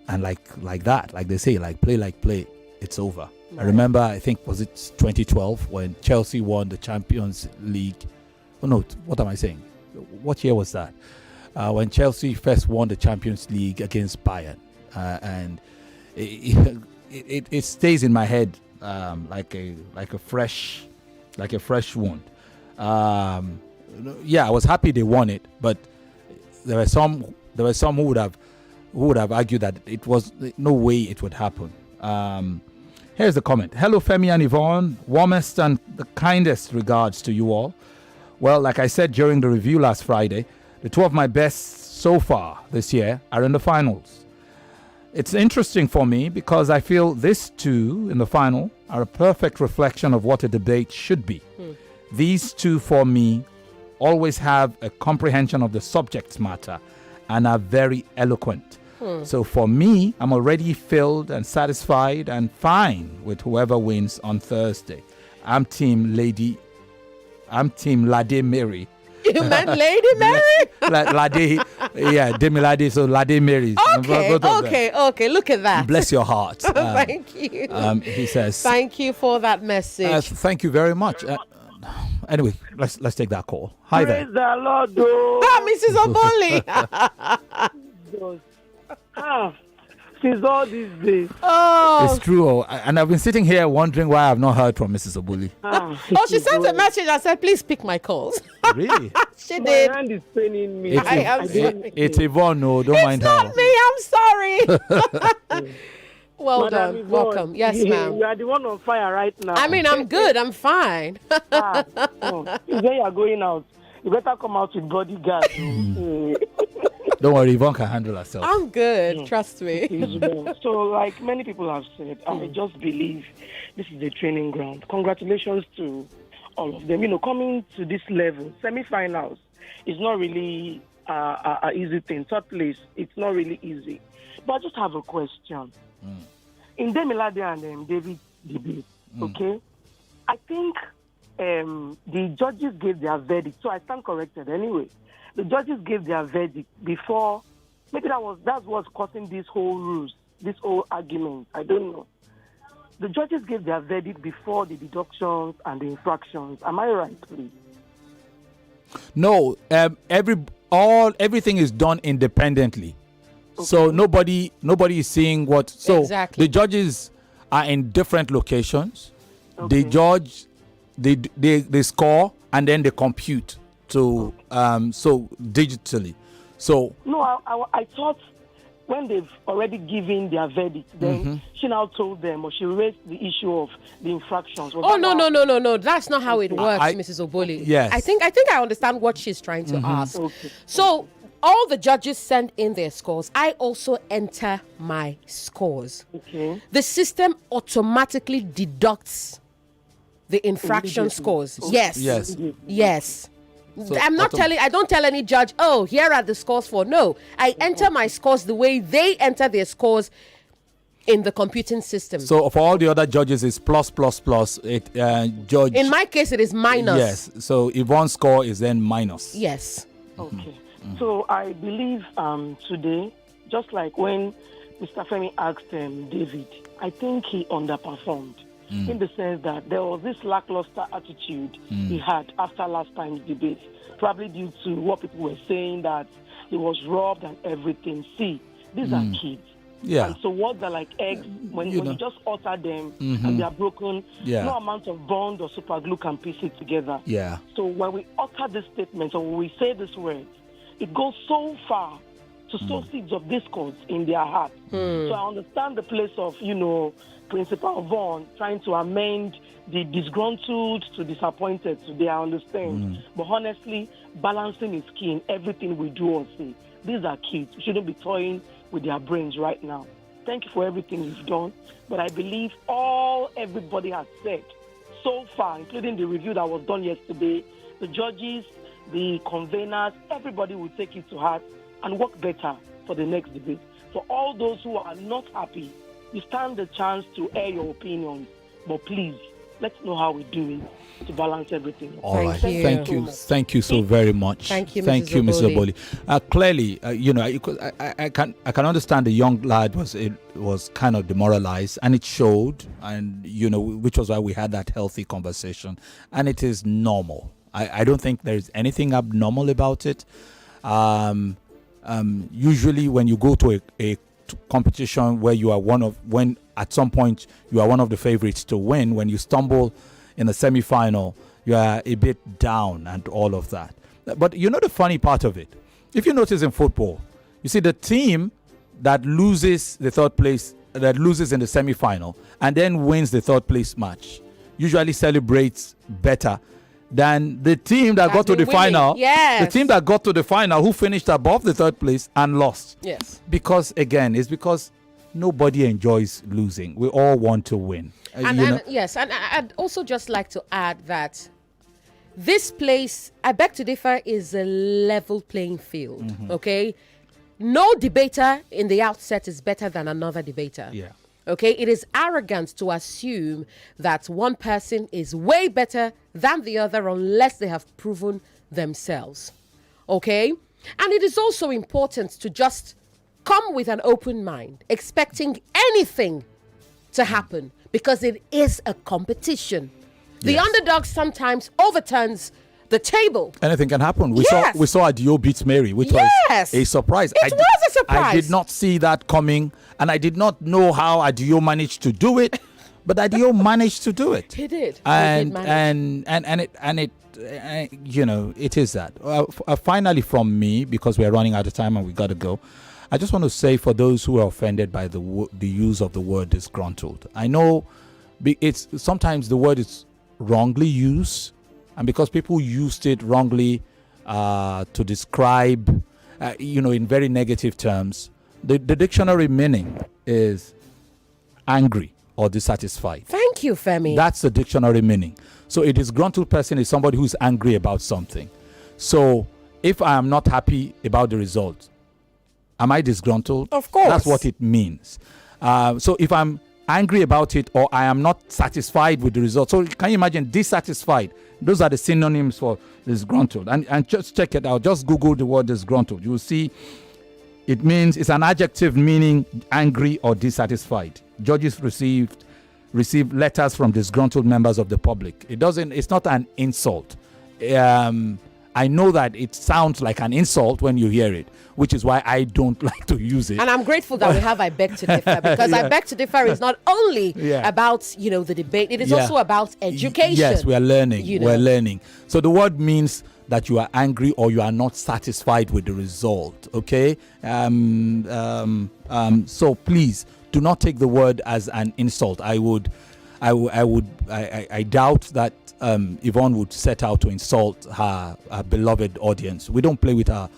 and like that, like they say, like play, it's over. Right. I remember, I think, was it 2012 when Chelsea won the Champions League? Oh no, what am I saying? What year was that? When Chelsea first won the Champions League against Bayern, and it stays in my head like a fresh wound. I was happy they won it, but there were some who would have argued that it was no way it would happen. Here's the comment. Hello, Femi and Yvonne. Warmest and the kindest regards to you all. Well, like I said during the review last Friday, the two of my best so far this year are in the finals. It's interesting for me because I feel these two in the final are a perfect reflection of what a debate should be. These two, for me, always have a comprehension of the subject matter and are very eloquent. So for me, I'm already filled and satisfied and fine with whoever wins on Thursday. I'm Team Lade Mary. You meant Lady Mary? Lade, yeah, Demi Lade, so Lade Mary. Okay, look at that. Bless your heart. Thank you. He says. Thank you for that message. Thank you very much. Anyway, let's take that call. Hi there. Praise the Lord, though. Mrs. Oboli. Since all these days. It's true. And I've been sitting here wondering why I've not heard from Mrs. Oboli. She sent a message and said, please pick my calls. Really? She did. My hand is paining me. It's Yvonne, no, don't mind her. It's not me, I'm sorry. Well Madam done. Yvonne, Welcome. Yes, ma'am. You are the one on fire right now. I mean, I'm good. I'm fine. When you are going out, you better come out with bodyguard. Don't worry, Yvonne can handle herself. I'm good. Trust me. So, like many people have said, I just believe this is a training ground. Congratulations to all of them. You know, coming to this level, semi-finals is not really an easy thing. Third place, it's not really easy. But I just have a question. In Demilade and David debate, okay, I think the judges gave their verdict. So I stand corrected anyway. The judges gave their verdict before. Maybe that's what's causing this whole rules, this whole argument. I don't know. The judges gave their verdict before the deductions and the infractions. Am I right, please? No, everything is done independently. Okay. So nobody is seeing what. So exactly. The judges are in different locations. Okay. They judge, they score, and then they compute. So digitally. So no, I thought when they've already given their verdict, then she now told them, or she raised the issue of the infractions. No. That's not how it works, Mrs. Oboli. Yes. I think I understand what she's trying to ask. Okay. So all the judges send in their scores. I also enter my scores. Okay. The system automatically deducts the infraction scores. Okay. Yes. So I don't tell any judge, oh, here are the scores for. No, I enter my scores the way they enter their scores in the computing system. So for all the other judges, it's plus. Judge. In my case, it is minus. Yes. So Yvonne's score is then minus. Yes. Okay. So I believe today, just like when Mr. Femi asked David, I think he underperformed. In the sense that there was this lackluster attitude he had after last time's debate, probably due to what people were saying that he was robbed and everything. See, these are kids. Yeah. And so words are like eggs. When you just utter them and they are broken, no amount of bond or super glue can piece it together. Yeah. So when we utter this statement or when we say these words, it goes so far to sow seeds of discord in their heart. So I understand the place of, Principal Yvonne trying to amend the disgruntled to disappointed today. I understand. But honestly, balancing is key in everything we do or say. These are kids. We shouldn't be toying with their brains right now. Thank you for everything you've done. But I believe everybody has said so far, including the review that was done yesterday, the judges, the conveners, everybody will take it to heart and work better for the next debate. For all those who are not happy, you stand the chance to air your opinions, but please, let's know how we do it to balance everything. All right. Thank you so very much. Thank you, Mr. Oboli. Clearly, I can understand the young lad was kind of demoralized, and it showed, and which was why we had that healthy conversation, and it is normal. I don't think there is anything abnormal about it. Usually, when you go to a competition where you are when at some point you are one of the favorites to win, when you stumble in the semi-final, you are a bit down and all of that. But the funny part of it, if you notice in football, you see the team that loses the third place, that loses in the semi-final and then wins the third place match, usually celebrates better than the team that got to the final. Yes. The team that got to the final who finished above the third place and lost. Yes. Because again, it's because nobody enjoys losing. We all want to win. Yes, and I'd also just like to add that this place, I beg to differ, is a level playing field. Okay, no debater in the outset is better than another debater. Yeah. Okay, it is arrogant to assume that one person is way better than the other unless they have proven themselves. Okay, and it is also important to just come with an open mind, expecting anything to happen, because it is a competition. The underdog sometimes overturns the table. Anything can happen. We saw Adio beat Mary, which was a surprise. It was a surprise. I did not see that coming, and I did not know how Adio managed to do it, but Adio managed to do it. He did. And it it is that. Finally, from me, because we're running out of time and we got to go, I just want to say, for those who are offended by the use of the word disgruntled, I know it's sometimes the word is wrongly used, and because people used it wrongly to describe, in very negative terms, the dictionary meaning is angry or dissatisfied. Thank you, Femi. That's the dictionary meaning. So a disgruntled person is somebody who's angry about something. So if I am not happy about the result, am I disgruntled? Of course. That's what it means. So if I'm angry about it, or I am not satisfied with the result. So can you imagine dissatisfied? Those are the synonyms for disgruntled. And just check it out. Just Google the word disgruntled. You will see it means, it's an adjective meaning angry or dissatisfied. Judges receive letters from disgruntled members of the public. It's not an insult. I know that it sounds like an insult when you hear it, which is why I don't like to use it. And I'm grateful that we have I Beg to Differ, because I Beg to Differ is not only about, the debate, it is also about education. Yes, we are learning. We're learning. So the word means that you are angry or you are not satisfied with the result, okay? So please, do not take the word as an insult. I doubt that Yvonne would set out to insult her beloved audience. We don't play with our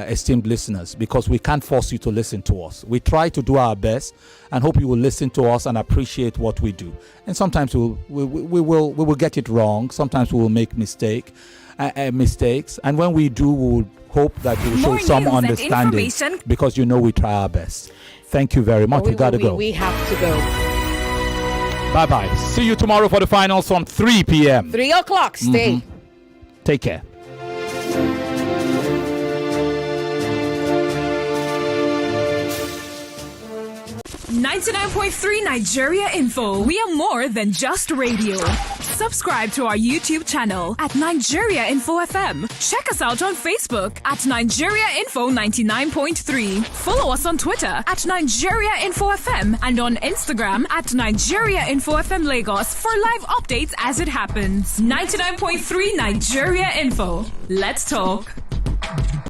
esteemed listeners, because we can't force you to listen to us. We try to do our best and hope you will listen to us and appreciate what we do. And sometimes we will get it wrong. Sometimes we will make mistakes. And when we do, we will hope that you will show some understanding, because we try our best. Thank you very much. We got to go. We have to go. Bye-bye. See you tomorrow for the finals from 3 p.m. 3 o'clock. Stay. Take care. .3 Nigeria Info. We are more than just radio. Subscribe to our YouTube channel at Nigeria Info FM. Check us out on Facebook at Nigeria Info 99.3. Follow us on Twitter at Nigeria Info FM and on Instagram at Nigeria Info FM Lagos for live updates as it happens. 99.3 Nigeria Info. Let's talk.